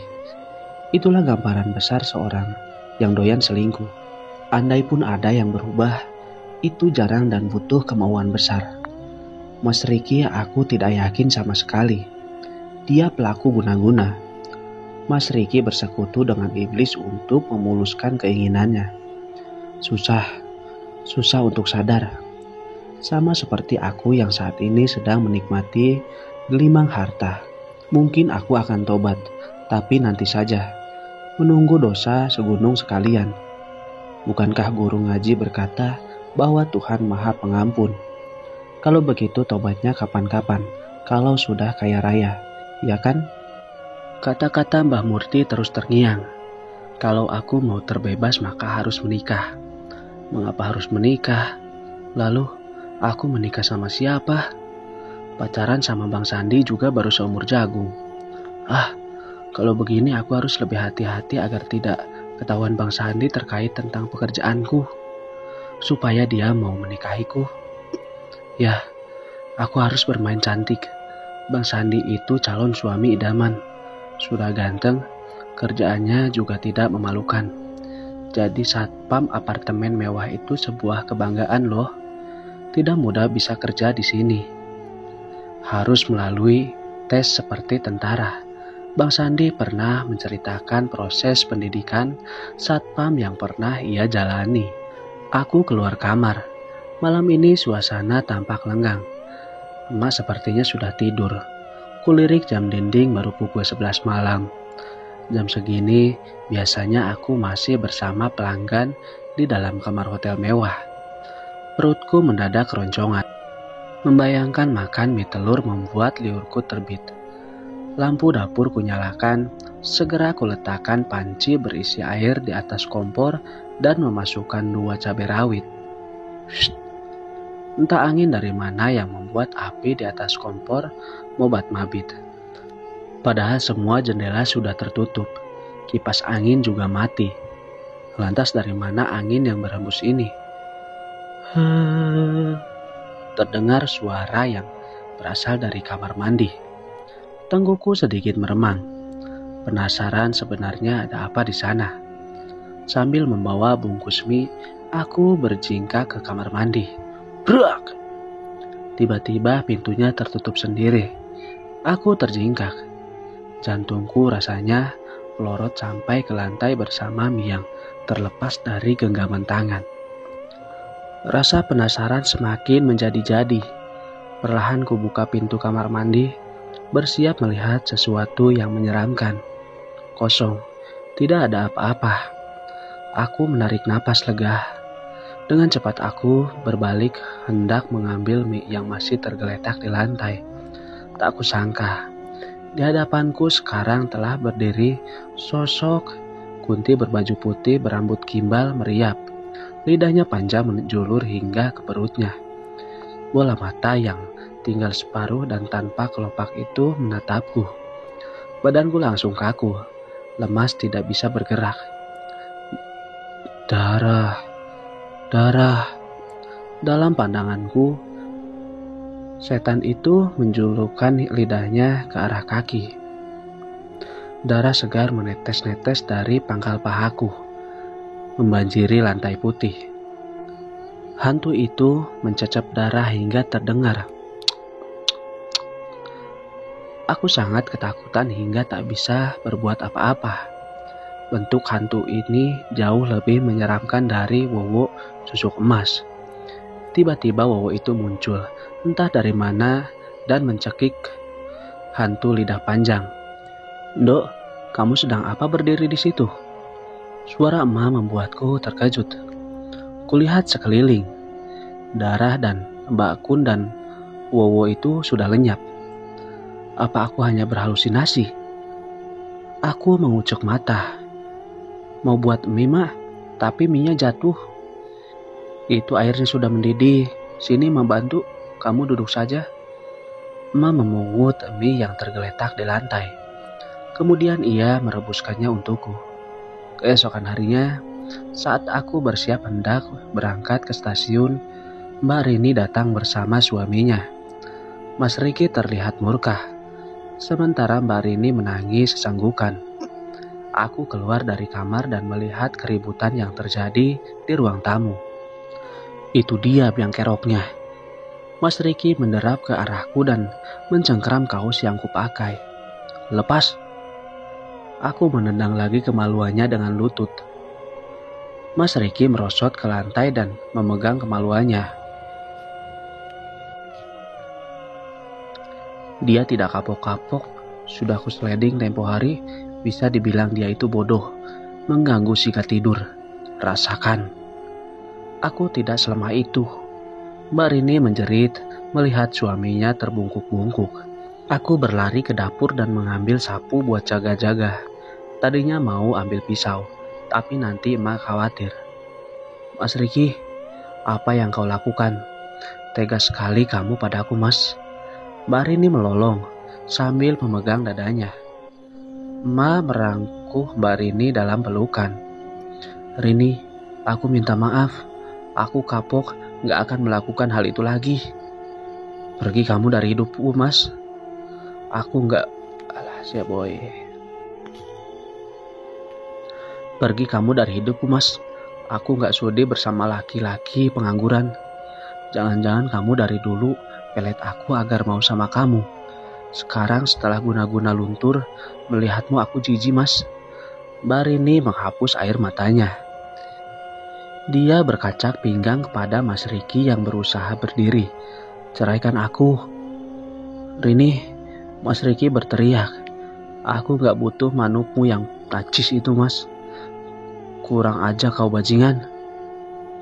Speaker 1: Itulah gambaran besar seorang yang doyan selingkuh. Andai pun ada yang berubah, itu jarang dan butuh kemauan besar. Mas Riki aku tidak yakin sama sekali. Dia pelaku guna-guna. Mas Riki bersekutu dengan iblis untuk memuluskan keinginannya. Susah untuk sadar. Sama seperti aku yang saat ini sedang menikmati gelimang harta. Mungkin aku akan tobat, tapi nanti saja. Menunggu dosa segunung sekalian. Bukankah guru ngaji berkata bahwa Tuhan Maha Pengampun? Kalau begitu tobatnya kapan-kapan, kalau sudah kaya raya, ya kan? Kata-kata Mbah Murti terus terngiang. Kalau aku mau terbebas maka harus menikah. Mengapa harus menikah? Lalu, aku menikah sama siapa? Pacaran sama Bang Sandi juga baru seumur jagung. Kalau begini aku harus lebih hati-hati agar tidak ketahuan Bang Sandi terkait tentang pekerjaanku. Supaya dia mau menikahiku. Ya, aku harus bermain cantik. Bang Sandi itu calon suami idaman. Sudah ganteng, kerjaannya juga tidak memalukan. Jadi satpam apartemen mewah itu sebuah kebanggaan loh. Tidak mudah bisa kerja di sini. Harus melalui tes seperti tentara. Bang Sandi pernah menceritakan proses pendidikan satpam yang pernah ia jalani. Aku keluar kamar. Malam ini suasana tampak lenggang. Emak sepertinya sudah tidur. Kulirik jam dinding baru pukul 11 malam. Jam segini biasanya aku masih bersama pelanggan di dalam kamar hotel mewah. Perutku mendadak keroncongan. Membayangkan makan mie telur membuat liurku terbit. Lampu dapur kunyalakan, segera kuletakkan panci berisi air di atas kompor dan memasukkan 2 cabai rawit. Entah angin dari mana yang membuat api di atas kompor mobat mabit. Padahal semua jendela sudah tertutup, kipas angin juga mati. Lantas dari mana angin yang berhembus ini? Terdengar suara yang berasal dari kamar mandi. Tengkuku sedikit meremang. Penasaran sebenarnya ada apa di sana. Sambil membawa bungkus mie, aku berjingkak ke kamar mandi. Brak! Tiba-tiba pintunya tertutup sendiri. Aku terjingkak. Jantungku rasanya melorot sampai ke lantai bersama mie yang terlepas dari genggaman tangan. Rasa penasaran semakin menjadi-jadi. Perlahan ku buka pintu kamar mandi. Bersiap melihat sesuatu yang menyeramkan. Kosong, tidak ada apa-apa. Aku menarik napas lega. Dengan cepat aku berbalik hendak mengambil mie yang masih tergeletak di lantai. Tak kusangka, di hadapanku sekarang telah berdiri sosok Kunti berbaju putih berambut gimbal meriap. Lidahnya panjang menjulur hingga ke perutnya. Bola mata yang tinggal separuh dan tanpa kelopak itu menatapku. Badanku langsung kaku, lemas tidak bisa bergerak. Darah. Dalam pandanganku, setan itu menjulurkan lidahnya ke arah kaki. Darah segar menetes-netes dari pangkal pahaku, membanjiri lantai putih. Hantu itu mencecap darah hingga terdengar. Aku sangat ketakutan hingga tak bisa berbuat apa-apa. Bentuk hantu ini jauh lebih menyeramkan dari Wowo susuk emas. Tiba-tiba Wowo itu muncul, entah dari mana, dan mencekik hantu lidah panjang. "Dok, kamu sedang apa berdiri di situ?" Suara emak membuatku terkejut. Kulihat sekeliling. Darah dan Mbak Kun dan Wowo itu sudah lenyap. Apa aku hanya berhalusinasi? Aku mengucuk mata. Mau buat mie mah, tapi mie-nya jatuh. Itu airnya sudah mendidih. Sini membantu, kamu duduk saja. Emak memungut mie yang tergeletak di lantai. Kemudian ia merebuskannya untukku. Keesokan harinya, saat aku bersiap hendak berangkat ke stasiun, Mbak Rini datang bersama suaminya. Mas Riki terlihat murka, sementara Mbak Rini menangis sesanggukan. Aku keluar dari kamar dan melihat keributan yang terjadi di ruang tamu. Itu dia biang keroknya. Mas Riki menderap ke arahku dan mencengkram kaos yang kupakai. Lepas. Aku menendang lagi kemaluannya dengan lutut. Mas Riki merosot ke lantai dan memegang kemaluannya. Dia tidak kapok-kapok, sudah ku sliding tempo hari, bisa dibilang dia itu bodoh, mengganggu sikat tidur. Rasakan. Aku tidak selemah itu. Mbak Rini menjerit melihat suaminya terbungkuk-bungkuk. Aku berlari ke dapur dan mengambil sapu buat jaga-jaga. Tadinya mau ambil pisau, tapi nanti emak khawatir. Mas Riki, apa yang kau lakukan? Tega sekali kamu padaku, Mas. Mbak Rini melolong sambil memegang dadanya. Emak merangkuh Mbak Rini dalam pelukan. Rini, aku minta maaf. Aku kapok, gak akan melakukan hal itu lagi. Pergi kamu dari hidupku, Mas. Aku gak... Alah, siap boy. Pergi kamu dari hidupku, Mas. Aku gak sudi bersama laki-laki pengangguran. Jangan-jangan kamu dari dulu pelet aku agar mau sama kamu. Sekarang setelah guna-guna luntur, melihatmu aku jijik, Mas. Mbak Rini menghapus air matanya. Dia berkacak pinggang kepada Mas Riki yang berusaha berdiri. Ceraikan aku. Rini, Mas Riki berteriak. Aku gak butuh manukmu yang najis itu, Mas. Kurang aja kau bajingan.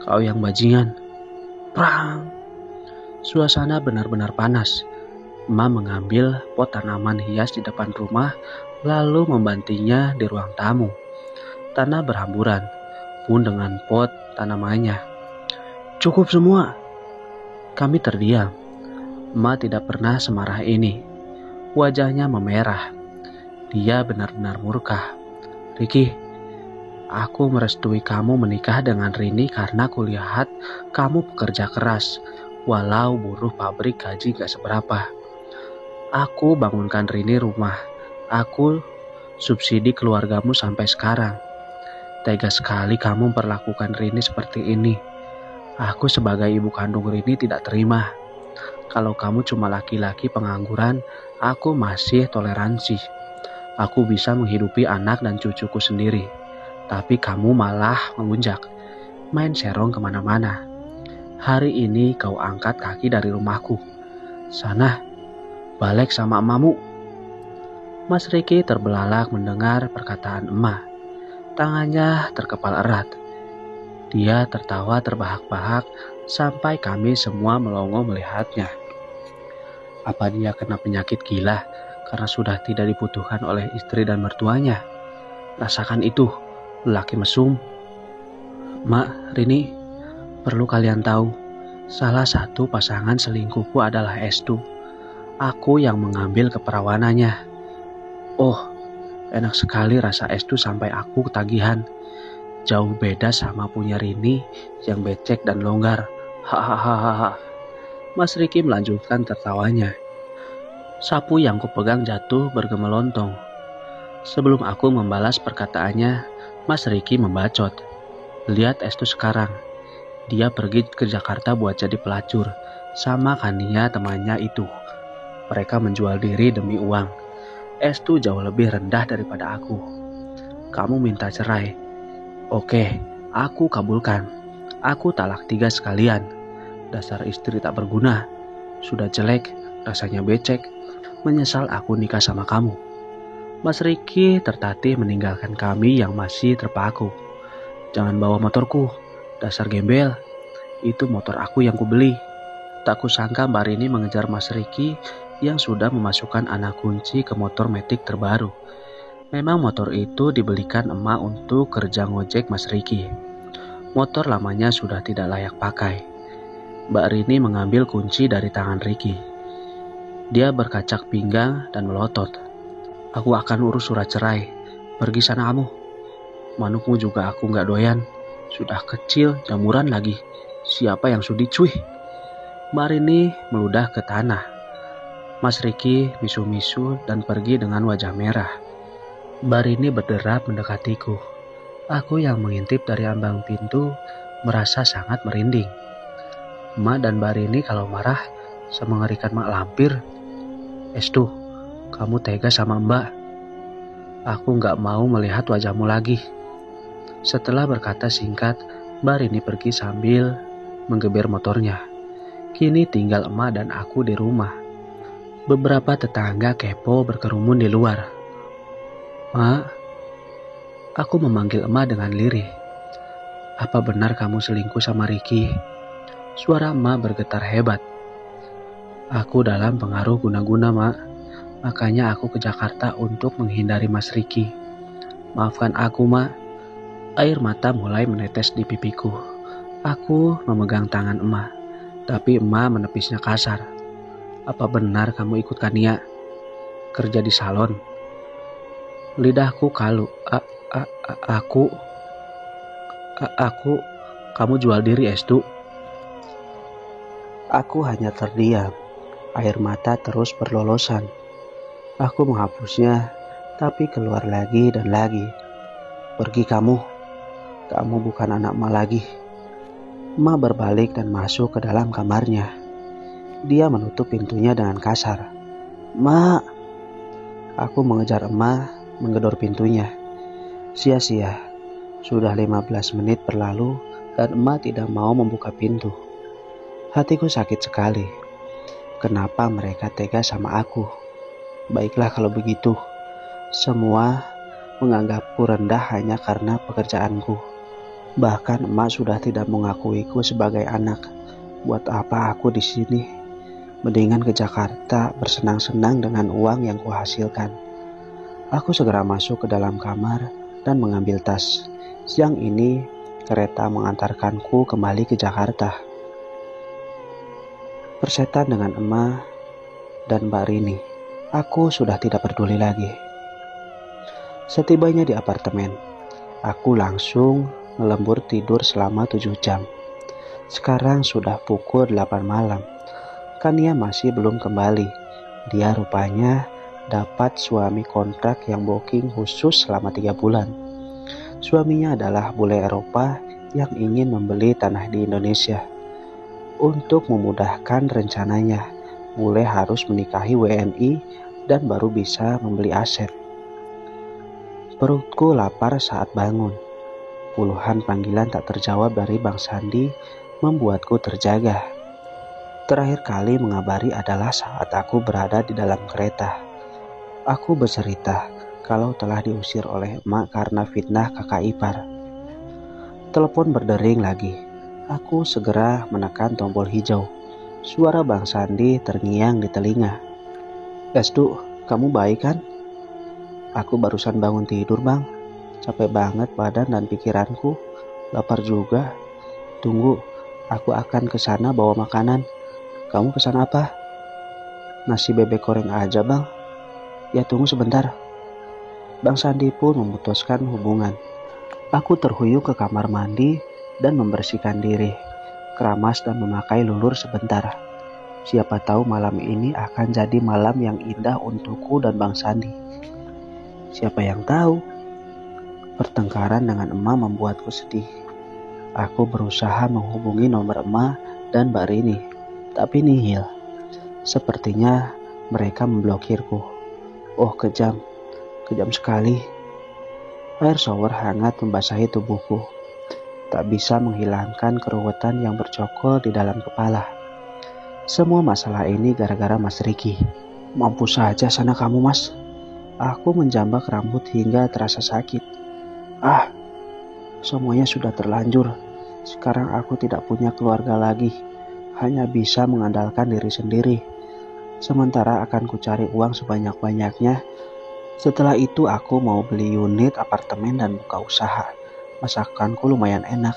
Speaker 1: Kau yang bajingan. Prang. Suasana benar-benar panas. Emak mengambil pot tanaman hias di depan rumah, lalu membantinya di ruang tamu. Tanah berhamburan, pun dengan pot tanamannya. Cukup semua. Kami terdiam. Emak tidak pernah semarah ini. Wajahnya memerah. Dia benar-benar murka. Riki, aku merestui kamu menikah dengan Rini karena kulihat kamu pekerja keras. Walau buruh pabrik gaji gak seberapa. Aku bangunkan Rini rumah. Aku subsidi keluargamu sampai sekarang. Tega sekali kamu memperlakukan Rini seperti ini. Aku sebagai ibu kandung Rini tidak terima. Kalau kamu cuma laki-laki pengangguran, aku masih toleransi. Aku bisa menghidupi anak dan cucuku sendiri. Tapi kamu malah melunjak, main serong kemana-mana. Hari ini kau angkat kaki dari rumahku. Sana, balik sama emakmu. Mas Riki terbelalak mendengar perkataan emak. Tangannya terkepal erat. Dia tertawa terbahak-bahak sampai kami semua melongo melihatnya. Apa dia kena penyakit gila karena sudah tidak dibutuhkan oleh istri dan mertuanya? Rasakan itu, lelaki mesum. Mak, Rini, perlu kalian tahu, salah satu pasangan selingkuhku adalah Estu. Aku yang mengambil keperawanannya. Oh, enak sekali rasa Estu sampai aku ketagihan. Jauh beda sama punya Rini yang becek dan longgar. Hahaha. Mas Riki melanjutkan tertawanya. Sapu yang kupegang jatuh bergemelontong. Sebelum aku membalas perkataannya, Mas Riki membacot. Lihat Estu sekarang. Dia pergi ke Jakarta buat jadi pelacur. Sama Kania temannya itu. Mereka menjual diri demi uang. Estu jauh lebih rendah daripada aku. Kamu minta cerai. Oke, aku kabulkan. Aku talak 3 sekalian. Dasar istri tak berguna. Sudah jelek, rasanya becek. Menyesal aku nikah sama kamu. Mas Riki tertatih meninggalkan kami yang masih terpaku. Jangan bawa motorku, dasar gembel. Itu motor aku yang kubeli. Tak kusangka Mbak Rini mengejar Mas Riki yang sudah memasukkan anak kunci ke motor metik terbaru. Memang motor itu dibelikan emak untuk kerja ngojek Mas Riki. Motor lamanya sudah tidak layak pakai. Mbak Rini mengambil kunci dari tangan Ricky. Dia berkacak pinggang dan melotot. Aku akan urus surat cerai. Pergi sana kamu. Manukmu juga aku nggak doyan. Sudah kecil, jamuran lagi. Siapa yang sudi cuy? Mbak Rini meludah ke tanah. Mas Ricky misu-misu dan pergi dengan wajah merah. Mbak Rini berderap mendekatiku. Aku yang mengintip dari ambang pintu merasa sangat merinding. Emak dan Mbak Rini kalau marah semengerikan mak lampir. Estu, kamu tega sama Mbak. Aku gak mau melihat wajahmu lagi. Setelah berkata singkat, Mbak Rini pergi sambil menggeber motornya. Kini tinggal emak dan aku di rumah. Beberapa tetangga kepo berkerumun di luar. Mak, aku memanggil emak dengan lirih. Apa benar kamu selingkuh sama Ricky? Suara emak bergetar hebat. Aku dalam pengaruh guna-guna, Mak. Makanya aku ke Jakarta untuk menghindari Mas Ricky. Maafkan aku, Mak. Air mata mulai menetes di pipiku. Aku memegang tangan emak, tapi emak menepisnya kasar. Apa benar kamu ikut Kania? Kerja di salon? Lidahku kalu. Aku, kamu jual diri, Estu. Aku hanya terdiam. Air mata terus berlolosan. Aku menghapusnya, tapi keluar lagi dan lagi. Pergi kamu. Kamu bukan anak Ma lagi. Ma berbalik dan masuk ke dalam kamarnya. Dia menutup pintunya dengan kasar. Ma. Aku mengejar emak, menggedor pintunya. Sia-sia. Sudah 15 menit berlalu dan emak tidak mau membuka pintu. Hatiku sakit sekali. Kenapa mereka tega sama aku? Baiklah kalau begitu. Semua menganggapku rendah hanya karena pekerjaanku. Bahkan emak sudah tidak mengakuiku sebagai anak. Buat apa aku di sini? Mendingan ke Jakarta bersenang-senang dengan uang yang kuhasilkan. Aku segera masuk ke dalam kamar dan mengambil tas. Siang ini kereta mengantarkanku kembali ke Jakarta. Persetan dengan emak dan Mbak Rini, aku sudah tidak peduli lagi. Setibanya di apartemen, aku langsung melembur tidur selama 7 jam. Sekarang sudah pukul 8 malam. Kania masih belum kembali. Dia rupanya dapat suami kontrak yang booking khusus selama 3 bulan. Suaminya adalah bule Eropa yang ingin membeli tanah di Indonesia. Untuk memudahkan rencananya, bule harus menikahi WNI dan baru bisa membeli aset. Perutku lapar saat bangun. Puluhan panggilan tak terjawab dari Bang Sandi membuatku terjaga. Terakhir kali mengabari adalah saat aku berada di dalam kereta. Aku bercerita kalau telah diusir oleh emak karena fitnah kakak ipar. Telepon berdering lagi. Aku segera menekan tombol hijau. Suara Bang Sandi terngiang di telinga. Estu, kamu baik kan? Aku barusan bangun tidur, Bang. Capek banget badan dan pikiranku. Lapar juga. Tunggu, aku akan ke sana bawa makanan. Kamu pesan apa? Nasi bebek goreng aja, Bang. Ya tunggu sebentar. Bang Sandi pun memutuskan hubungan. Aku terhuyung ke kamar mandi dan membersihkan diri, keramas dan memakai lulur sebentar. Siapa tahu malam ini akan jadi malam yang indah untukku dan Bang Sandi. Siapa yang tahu? Pertengkaran dengan emak membuatku sedih. Aku berusaha menghubungi nomor emak dan Mbak Rini, tapi nihil. Sepertinya mereka memblokirku. Oh, kejam sekali. Air shower hangat membasahi tubuhku. Tak bisa menghilangkan keruwetan yang bercokol di dalam kepala. Semua masalah ini gara-gara Mas Ricky. Mampus saja sana kamu, Mas. Aku menjambak rambut hingga terasa sakit. Semuanya sudah terlanjur. Sekarang aku tidak punya keluarga lagi. Hanya bisa mengandalkan diri sendiri. Sementara akan kucari uang sebanyak-banyaknya. Setelah itu aku mau beli unit apartemen dan buka usaha. Masakanku lumayan enak.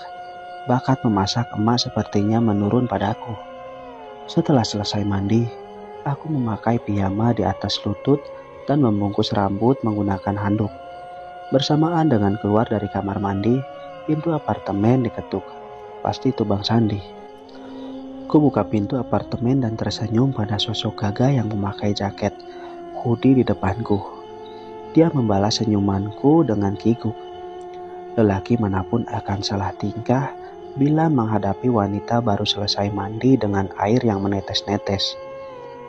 Speaker 1: bakat memasak emak sepertinya menurun padaku. Setelah selesai mandi, aku memakai piyama di atas lutut dan membungkus rambut menggunakan handuk. Bersamaan dengan keluar dari kamar mandi, pintu apartemen diketuk. Pasti itu Bang Sandi. Ku buka pintu apartemen dan tersenyum pada sosok gagah yang memakai jaket hoodie di depanku. Dia membalas senyumanku dengan kikuk. Lelaki manapun akan salah tingkah bila menghadapi wanita baru selesai mandi dengan air yang menetes-netes.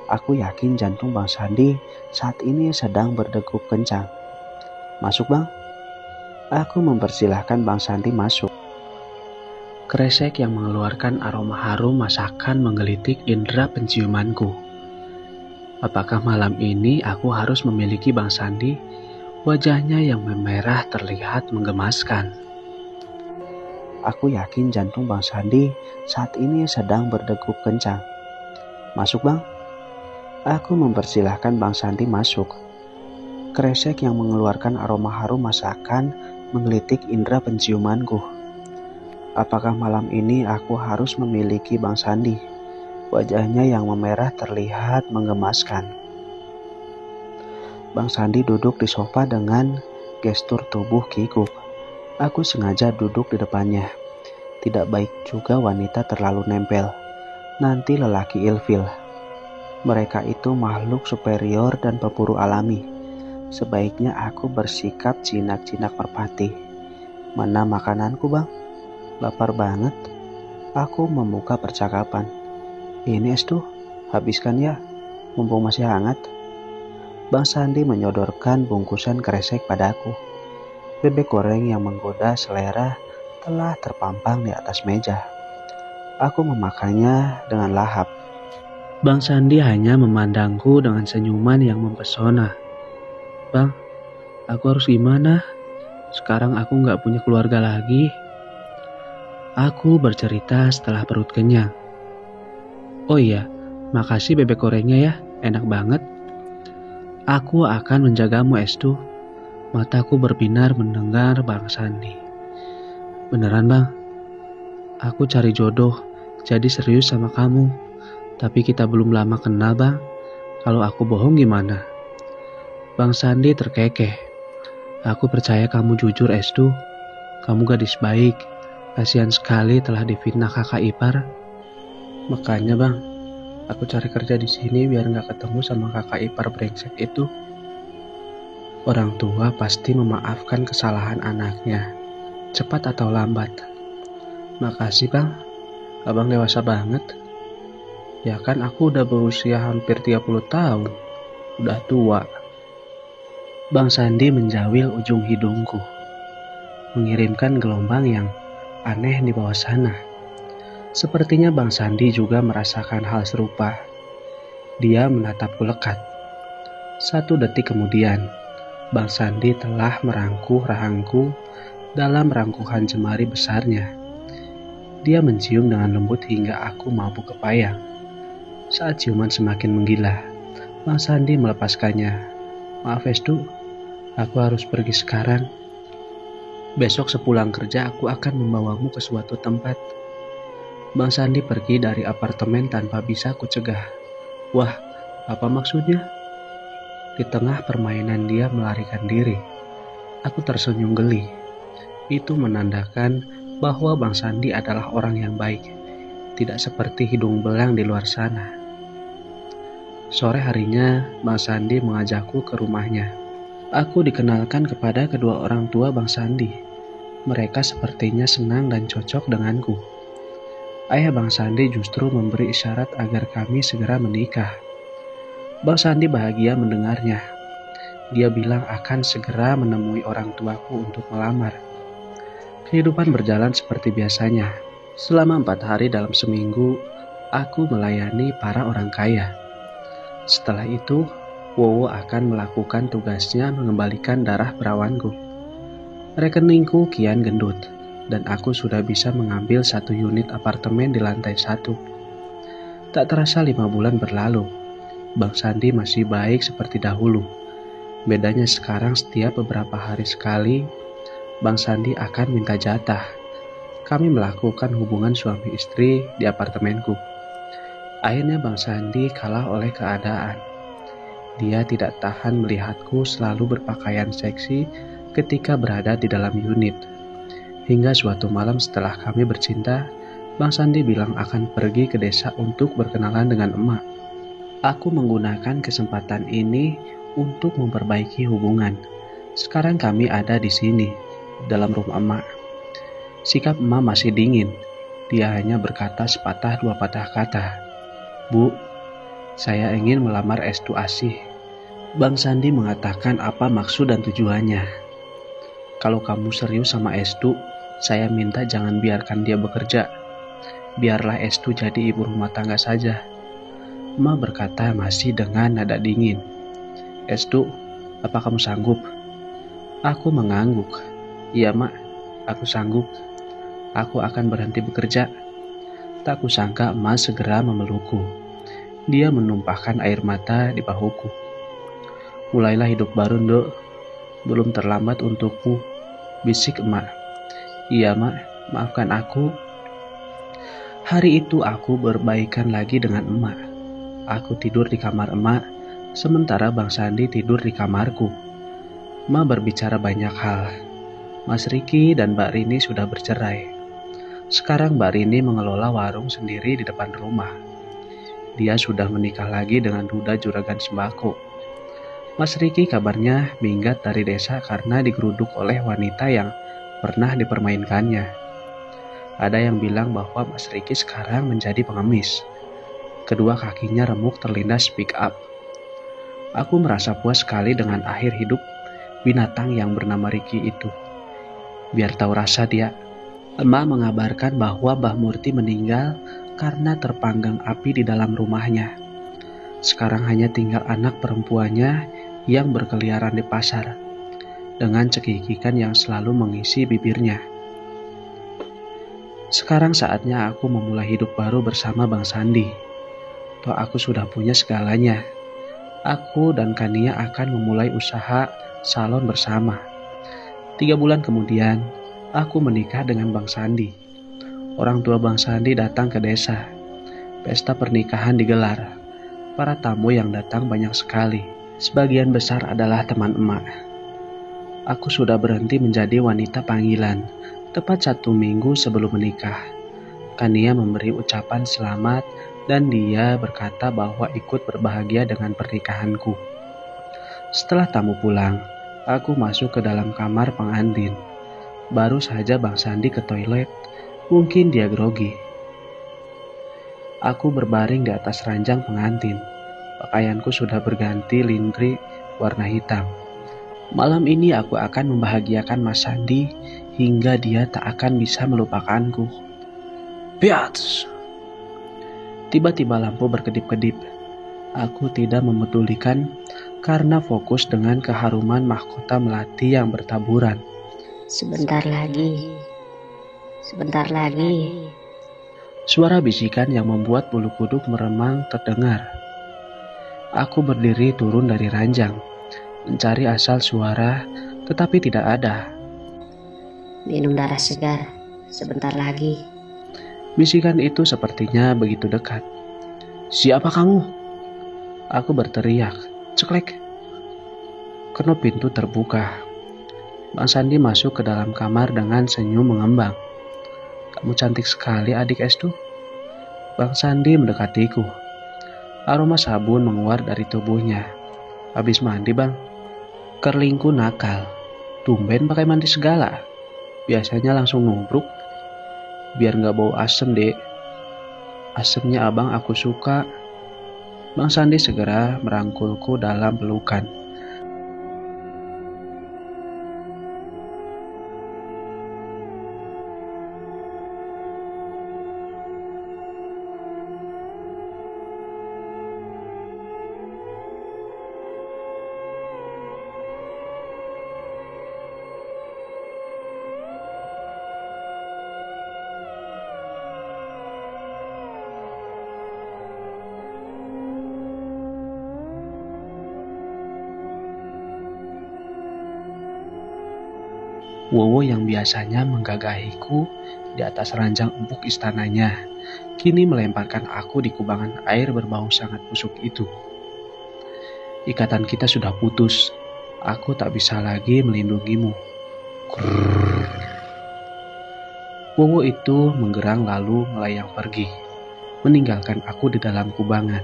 Speaker 1: Aku yakin jantung Bang Sandi saat ini sedang berdegup kencang. Masuk Bang. Aku mempersilahkan Bang Sandi masuk. Kresek yang mengeluarkan aroma harum masakan menggelitik indera penciumanku. Apakah malam ini aku harus memiliki Bang Sandi? Wajahnya yang memerah terlihat menggemaskan. Aku yakin jantung Bang Sandi saat ini sedang berdegup kencang. Masuk Bang. Aku mempersilahkan Bang Sandi masuk. Kresek yang mengeluarkan aroma harum masakan menggelitik indera penciumanku. Apakah malam ini aku harus memiliki Bang Sandi? Wajahnya yang memerah terlihat menggemaskan. Bang Sandi duduk di sofa dengan gestur tubuh kikuk. Aku sengaja duduk di depannya. Tidak baik juga wanita terlalu nempel. Nanti lelaki ilfil. Mereka itu makhluk superior dan pemburu alami. Sebaiknya aku bersikap jinak-jinak merpati. Mana makananku Bang? Lapar banget. Aku membuka percakapan. Ini es tuh, habiskan ya, mumpung masih hangat. Bang Sandi menyodorkan bungkusan kresek padaku. Bebek goreng yang menggoda selera telah terpampang di atas meja. Aku memakannya dengan lahap. Bang Sandi hanya memandangku dengan senyuman yang mempesona. Bang, aku harus gimana? Sekarang aku gak punya keluarga lagi. Aku bercerita setelah perut kenyang. Oh iya, makasih bebek gorengnya ya, enak banget. Aku akan menjagamu Estu. Mataku berbinar mendengar Bang Sandi. Beneran Bang, aku cari jodoh, jadi serius sama kamu. Tapi kita belum lama kenal Bang, kalau aku bohong gimana? Bang Sandi terkekeh. Aku percaya kamu jujur Estu, kamu gadis baik. Kasihan sekali telah difitnah kakak ipar. Makanya Bang, aku cari kerja di sini biar nggak ketemu sama kakak ipar brengsek itu. Orang tua pasti memaafkan kesalahan anaknya, cepat atau lambat. Makasih Bang, Abang dewasa banget. Ya kan aku udah berusia hampir 30 tahun, udah tua. Bang Sandi menjawil ujung hidungku, mengirimkan gelombang yang aneh di bawah sana. Sepertinya Bang Sandi juga merasakan hal serupa. Dia menatapku lekat. 1 detik kemudian, Bang Sandi telah merangkuh rahangku dalam rangkuhan jemari besarnya. Dia mencium dengan lembut hingga aku mabuk kepayang. Saat ciuman semakin menggila, Bang Sandi melepaskannya. Maaf Estu, aku harus pergi sekarang. Besok sepulang kerja aku akan membawamu ke suatu tempat. Bang Sandi pergi dari apartemen tanpa bisa kucegah. Wah, apa maksudnya? Di tengah permainan dia melarikan diri. Aku tersenyum geli. Itu menandakan bahwa Bang Sandi adalah orang yang baik. Tidak seperti hidung belang di luar sana. Sore harinya, Bang Sandi mengajakku ke rumahnya. Aku dikenalkan kepada kedua orang tua Bang Sandi. Mereka sepertinya senang dan cocok denganku. Ayah Bang Sandi justru memberi isyarat agar kami segera menikah. Bang Sandi bahagia mendengarnya. Dia bilang akan segera menemui orang tuaku untuk melamar. Kehidupan berjalan seperti biasanya. Selama 4 hari dalam seminggu, aku melayani para orang kaya. Setelah itu, Wowo akan melakukan tugasnya mengembalikan darah perawanku. Rekeningku kian gendut, dan aku sudah bisa mengambil 1 unit apartemen di lantai 1. Tak terasa 5 bulan berlalu. Bang Sandi masih baik seperti dahulu. Bedanya sekarang setiap beberapa hari sekali, Bang Sandi akan minta jatah. kami melakukan hubungan suami istri di apartemenku. Akhirnya Bang Sandi kalah oleh keadaan. Dia tidak tahan melihatku selalu berpakaian seksi ketika berada di dalam unit. Hingga suatu malam setelah kami bercinta, Bang Sandi bilang akan pergi ke desa untuk berkenalan dengan emak. Aku menggunakan kesempatan ini untuk memperbaiki hubungan. Sekarang kami ada di sini, dalam rumah emak. Sikap emak masih dingin. Dia hanya berkata sepatah dua patah kata. Bu, saya ingin melamar Estu Asih. Bang Sandi mengatakan apa maksud dan tujuannya. Kalau kamu serius sama Estu, saya minta jangan biarkan dia bekerja. Biarlah Estu jadi ibu rumah tangga saja. Emak berkata masih dengan nada dingin. Estu, apa kamu sanggup? Aku mengangguk. Iya mak, aku sanggup. Aku akan berhenti bekerja. Tak kusangka emak segera memelukku. Dia menumpahkan air mata di bahuku. Mulailah hidup baru, Nduk. Belum terlambat untukmu, bisik emak. Iya mak, maafkan aku. Hari itu aku berbaikan lagi dengan emak. Aku tidur di kamar emak, sementara Bang Sandi tidur di kamarku. Emak berbicara banyak hal. Mas Riki dan Mbak Rini sudah bercerai. Sekarang Mbak Rini mengelola warung sendiri di depan rumah. Dia sudah menikah lagi dengan duda juragan sembako. Mas Riki kabarnya minggat dari desa karena digeruduk oleh wanita yang pernah dipermainkannya. Ada yang bilang bahwa Mas Riki sekarang menjadi pengemis. Kedua kakinya remuk terlindas pick up. Aku merasa puas sekali dengan akhir hidup binatang yang bernama Riki itu. Biar tahu rasa dia. Emak mengabarkan bahwa Mbah Murti meninggal karena terpanggang api di dalam rumahnya. Sekarang hanya tinggal anak perempuannya yang berkeliaran di pasar, dengan cekikikan yang selalu mengisi bibirnya. Sekarang saatnya aku memulai hidup baru bersama Bang Sandi. Toh aku sudah punya segalanya. Aku dan Kania akan memulai usaha salon bersama. 3 bulan kemudian, aku menikah dengan Bang Sandi. Orang tua Bang Sandi datang ke desa. Pesta pernikahan digelar. Para tamu yang datang banyak sekali. Sebagian besar adalah teman emak. Aku sudah berhenti menjadi wanita panggilan, tepat 1 minggu sebelum menikah. Kania memberi ucapan selamat dan dia berkata bahwa ikut berbahagia dengan pernikahanku. Setelah tamu pulang, aku masuk ke dalam kamar pengantin. Baru saja Bang Sandi ke toilet, mungkin dia grogi. Aku berbaring di atas ranjang pengantin. Pakaianku sudah berganti lindri warna hitam. Malam ini aku akan membahagiakan Mas Sandi hingga dia tak akan bisa melupakanku. Piats! Tiba-tiba lampu berkedip-kedip. Aku tidak memedulikan karena fokus dengan keharuman mahkota melati yang bertaburan.
Speaker 3: Sebentar lagi.
Speaker 1: Suara bisikan yang membuat bulu kuduk meremang terdengar. Aku berdiri turun dari ranjang, mencari asal suara, tetapi tidak ada.
Speaker 3: Minum darah segar, sebentar lagi.
Speaker 1: Bisikan itu sepertinya begitu dekat. Siapa kamu? Aku berteriak. Ceklek. Kenop pintu terbuka. Bang Sandi masuk ke dalam kamar dengan senyum mengembang. Kamu cantik sekali adik Estu. Bang Sandi mendekatiku. Aroma sabun menguar dari tubuhnya. Habis mandi bang? Kerlingku nakal. Tumben pakai mandi segala. Biasanya langsung nubruk. Biar gak bau asem dek. Asemnya abang aku suka. Bang Sandi segera merangkulku dalam pelukan. Wowo yang biasanya menggagahiku di atas ranjang empuk istananya, kini melemparkan aku di kubangan air berbau sangat busuk itu. Ikatan kita sudah putus. Aku tak bisa lagi melindungimu. Krrrr. Wowo itu menggerang lalu melayang pergi, meninggalkan aku di dalam kubangan.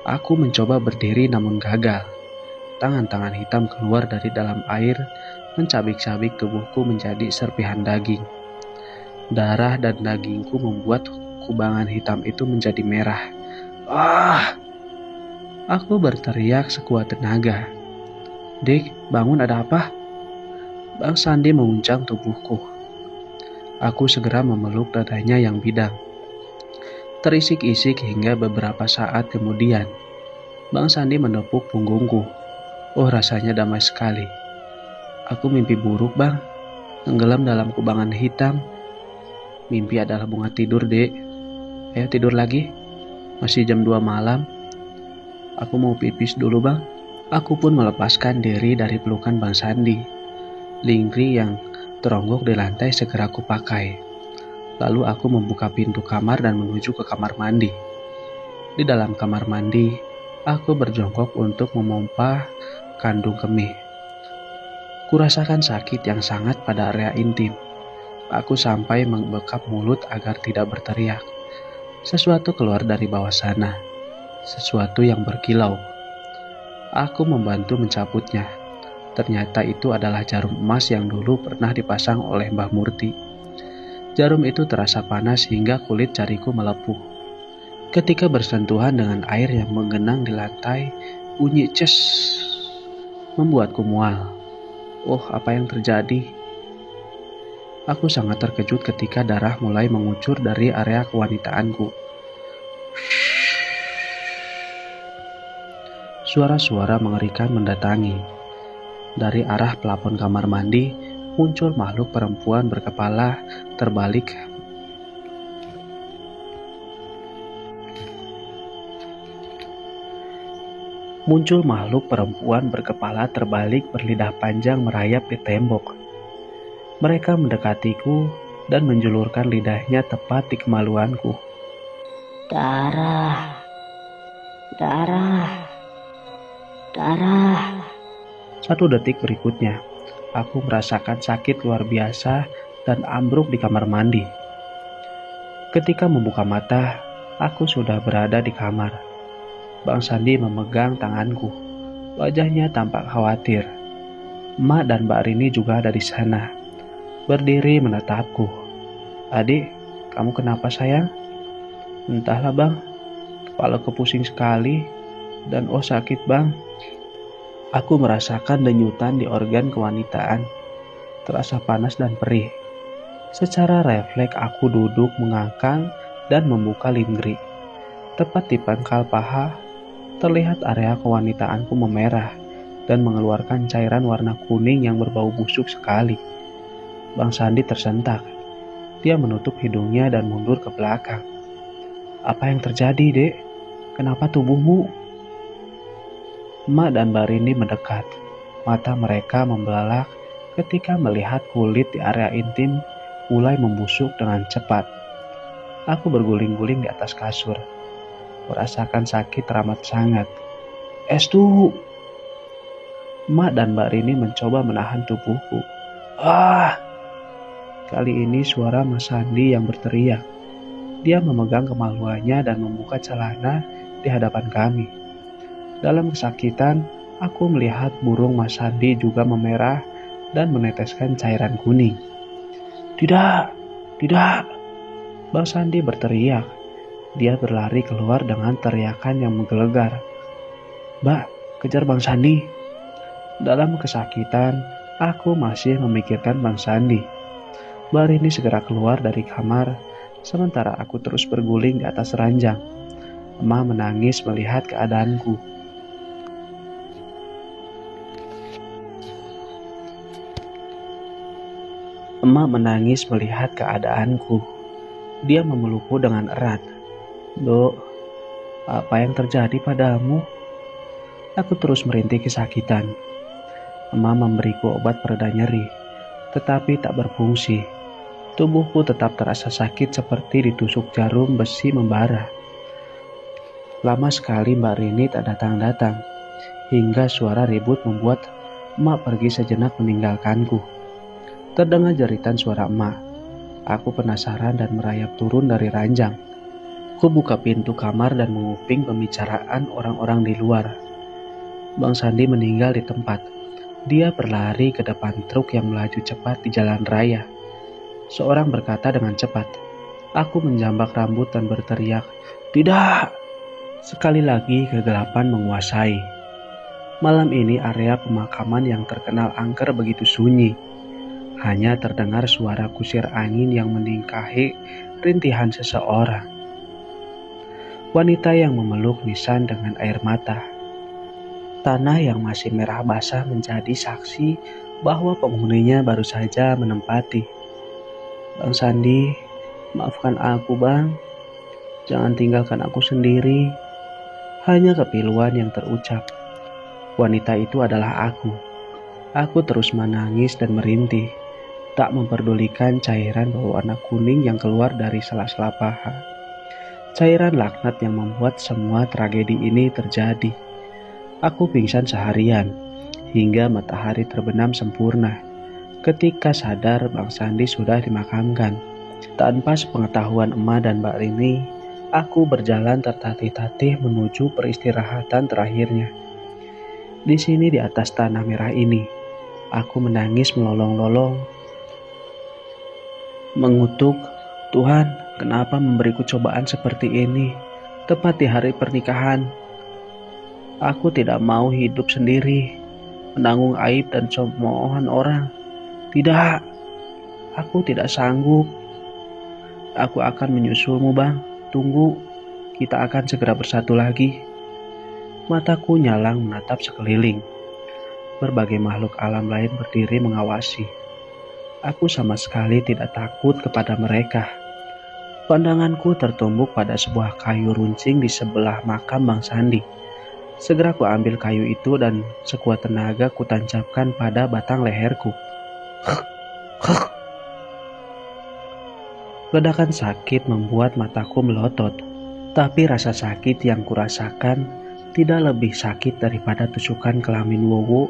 Speaker 1: Aku mencoba berdiri namun gagal. Tangan-tangan hitam keluar dari dalam air, mencabik-cabik tubuhku menjadi serpihan daging. Darah dan dagingku membuat kubangan hitam itu menjadi merah. Ah! Aku berteriak sekuat tenaga. Dik, bangun, ada apa? Bang Sandi menguncang tubuhku. Aku segera memeluk dadanya yang bidang. Terisik-isik hingga beberapa saat kemudian, Bang Sandi menepuk punggungku. Oh, rasanya damai sekali. Aku mimpi buruk, Bang. Tenggelam dalam kubangan hitam. Mimpi adalah bunga tidur, Dek. Ayo tidur lagi. Masih jam 2 malam. Aku mau pipis dulu, Bang. Aku pun melepaskan diri dari pelukan Bang Sandi. Linggri yang teronggok di lantai segera aku pakai. Lalu aku membuka pintu kamar dan menuju ke kamar mandi. Di dalam kamar mandi, aku berjongkok untuk memompa kandung kemih. Kurasakan sakit yang sangat pada area intim. Aku sampai membekap mulut agar tidak berteriak. Sesuatu keluar dari bawah sana. Sesuatu yang berkilau. Aku membantu mencabutnya. Ternyata itu adalah jarum emas yang dulu pernah dipasang oleh Mbah Murti. Jarum itu terasa panas hingga kulit jariku melepuh. Ketika bersentuhan dengan air yang menggenang di lantai, bunyi ces membuatku mual. Oh, apa yang terjadi? Aku sangat terkejut ketika darah mulai mengucur dari area kewanitaanku. Suara-suara mengerikan mendatangi. Dari arah plafon kamar mandi, muncul makhluk perempuan berkepala terbalik. Muncul makhluk perempuan berkepala terbalik berlidah panjang merayap di tembok. Mereka mendekatiku dan menjulurkan lidahnya tepat di kemaluanku.
Speaker 3: Darah. Darah. Darah.
Speaker 1: 1 detik berikutnya, aku merasakan sakit luar biasa dan ambruk di kamar mandi. Ketika membuka mata, aku sudah berada di kamar. Bang Sandi memegang tanganku. Wajahnya tampak khawatir. Emak dan Mbak Rini juga ada di sana, berdiri menatapku. Adik, kamu kenapa sayang? Entahlah bang, kepalaku pusing sekali dan sakit bang. Aku merasakan denyutan di organ kewanitaan, terasa panas dan perih. Secara refleks aku duduk mengangkang dan membuka linggri. Tepat di pangkal paha, terlihat area kewanitaanku memerah dan mengeluarkan cairan warna kuning yang berbau busuk sekali. Bang Sandi tersentak. Dia menutup hidungnya dan mundur ke belakang. Apa yang terjadi, Dek? Kenapa tubuhmu? Emak dan Mbak Rini mendekat. Mata mereka membelalak ketika melihat kulit di area intim mulai membusuk dengan cepat. Aku berguling-guling di atas kasur. Merasakan sakit teramat sangat. Estu! Emak dan Mbak Rini mencoba menahan tubuhku. Ah! Kali ini suara Mas Sandi yang berteriak. Dia memegang kemaluannya dan membuka celana di hadapan kami. Dalam kesakitan, aku melihat burung Mas Sandi juga memerah dan meneteskan cairan kuning. Tidak, tidak! Bang Sandi berteriak. Dia berlari keluar dengan teriakan yang menggelegar. Mbak, kejar Bang Sandi. Dalam kesakitan, aku masih memikirkan Bang Sandi. Mbak Rini segera keluar dari kamar, sementara aku terus berguling di atas ranjang. Emak menangis melihat keadaanku. Emak menangis melihat keadaanku. Dia memelukku dengan erat. Dok, apa yang terjadi padamu? Aku terus merintih kesakitan. Emak memberiku obat pereda nyeri, tetapi tak berfungsi. Tubuhku tetap terasa sakit seperti ditusuk jarum besi membara. Lama sekali Mbak Rini tak datang-datang, hingga suara ribut membuat emak pergi sejenak meninggalkanku. Terdengar jeritan suara emak. Aku penasaran dan merayap turun dari ranjang. Ku buka pintu kamar dan menguping pembicaraan orang-orang di luar. Bang Sandi meninggal di tempat. Dia berlari ke depan truk yang melaju cepat di jalan raya. Seorang berkata dengan cepat. Aku menjambak rambut dan berteriak, "Tidak!" Sekali lagi kegelapan menguasai. Malam ini area pemakaman yang terkenal angker begitu sunyi. Hanya terdengar suara kusir angin yang meningkahi rintihan seseorang. Wanita yang memeluk nisan dengan air mata. Tanah yang masih merah basah menjadi saksi bahwa penghuninya baru saja menempati. "Bang Sandi, maafkan aku bang. Jangan tinggalkan aku sendiri." Hanya kepiluan yang terucap. Wanita itu adalah aku. Aku terus menangis dan merintih, tak memperdulikan cairan berwarna kuning yang keluar dari sela-sela paha. Cairan laknat yang membuat semua tragedi ini terjadi. Aku pingsan seharian, hingga matahari terbenam sempurna. Ketika sadar, Bang Sandi sudah dimakamkan. Tanpa sepengetahuan emak dan Mbak Rini, aku berjalan tertatih-tatih menuju peristirahatan terakhirnya. Di sini di atas tanah merah ini, aku menangis melolong-lolong. Mengutuk, "Tuhan, kenapa memberiku cobaan seperti ini, tepat di hari pernikahan? Aku tidak mau hidup sendiri, menanggung aib dan cemoohan orang. Tidak, aku tidak sanggup. Aku akan menyusulmu bang, tunggu, kita akan segera bersatu lagi." Mataku nyalang menatap sekeliling. Berbagai makhluk alam lain berdiri mengawasi. Aku sama sekali tidak takut kepada mereka. Pandanganku tertumbuk pada sebuah kayu runcing di sebelah makam Bang Sandi. Segera ku ambil kayu itu dan sekuat tenaga ku tancapkan pada batang leherku. Ledakan sakit membuat mataku melotot, tapi rasa sakit yang kurasakan tidak lebih sakit daripada tusukan kelamin wowo.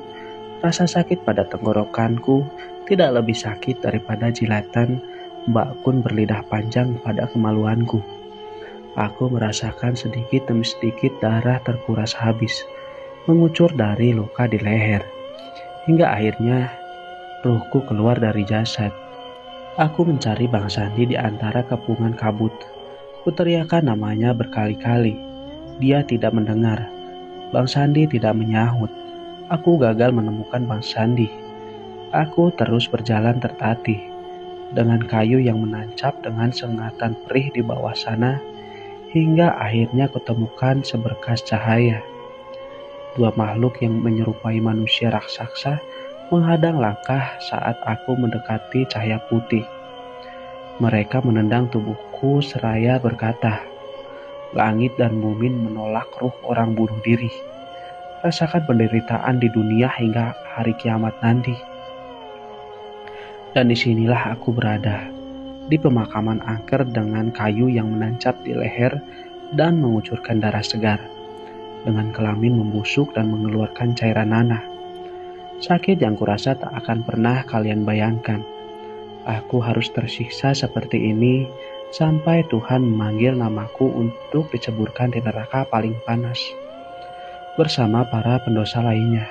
Speaker 1: Rasa sakit pada tenggorokanku tidak lebih sakit daripada jilatan Mbak Kun berlidah panjang pada kemaluanku. Aku merasakan sedikit demi sedikit darah terkuras habis, mengucur dari luka di leher, hingga akhirnya ruhku keluar dari jasad. Aku mencari Bang Sandi di antara kepungan kabut. Kuteriakan namanya berkali-kali. Dia tidak mendengar. Bang Sandi tidak menyahut. Aku gagal menemukan Bang Sandi. Aku terus berjalan tertatih. Dengan kayu yang menancap dengan sengatan perih di bawah sana, hingga akhirnya kutemukan seberkas cahaya. Dua makhluk yang menyerupai manusia raksasa menghadang langkah saat aku mendekati cahaya putih. Mereka menendang tubuhku seraya berkata, "Langit dan bumi menolak ruh orang bunuh diri. Rasakan penderitaan di dunia hingga hari kiamat nanti." Dan disinilah aku berada, di pemakaman angker dengan kayu yang menancap di leher dan mengucurkan darah segar, dengan kelamin membusuk dan mengeluarkan cairan nanah. Sakit yang kurasa tak akan pernah kalian bayangkan. Aku harus tersiksa seperti ini sampai Tuhan memanggil namaku untuk diceburkan di neraka paling panas, bersama para pendosa lainnya,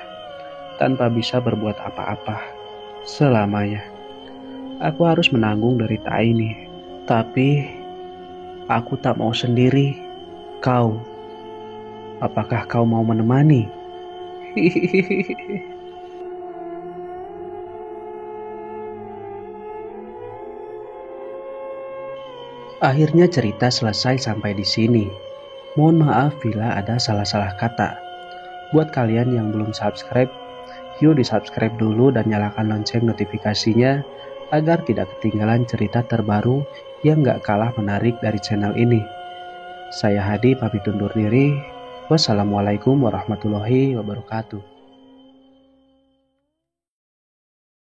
Speaker 1: tanpa bisa berbuat apa-apa selamanya. Aku harus menanggung derita ini, tapi aku tak mau sendiri. Kau, apakah kau mau menemani? Akhirnya cerita selesai sampai di sini. Mohon maaf bila ada salah-salah kata. Buat kalian yang belum subscribe, yuk di subscribe dulu dan nyalakan lonceng notifikasinya agar tidak ketinggalan cerita terbaru yang gak kalah menarik dari channel ini. Saya Hadi pamit undur diri. Wassalamualaikum warahmatullahi wabarakatuh.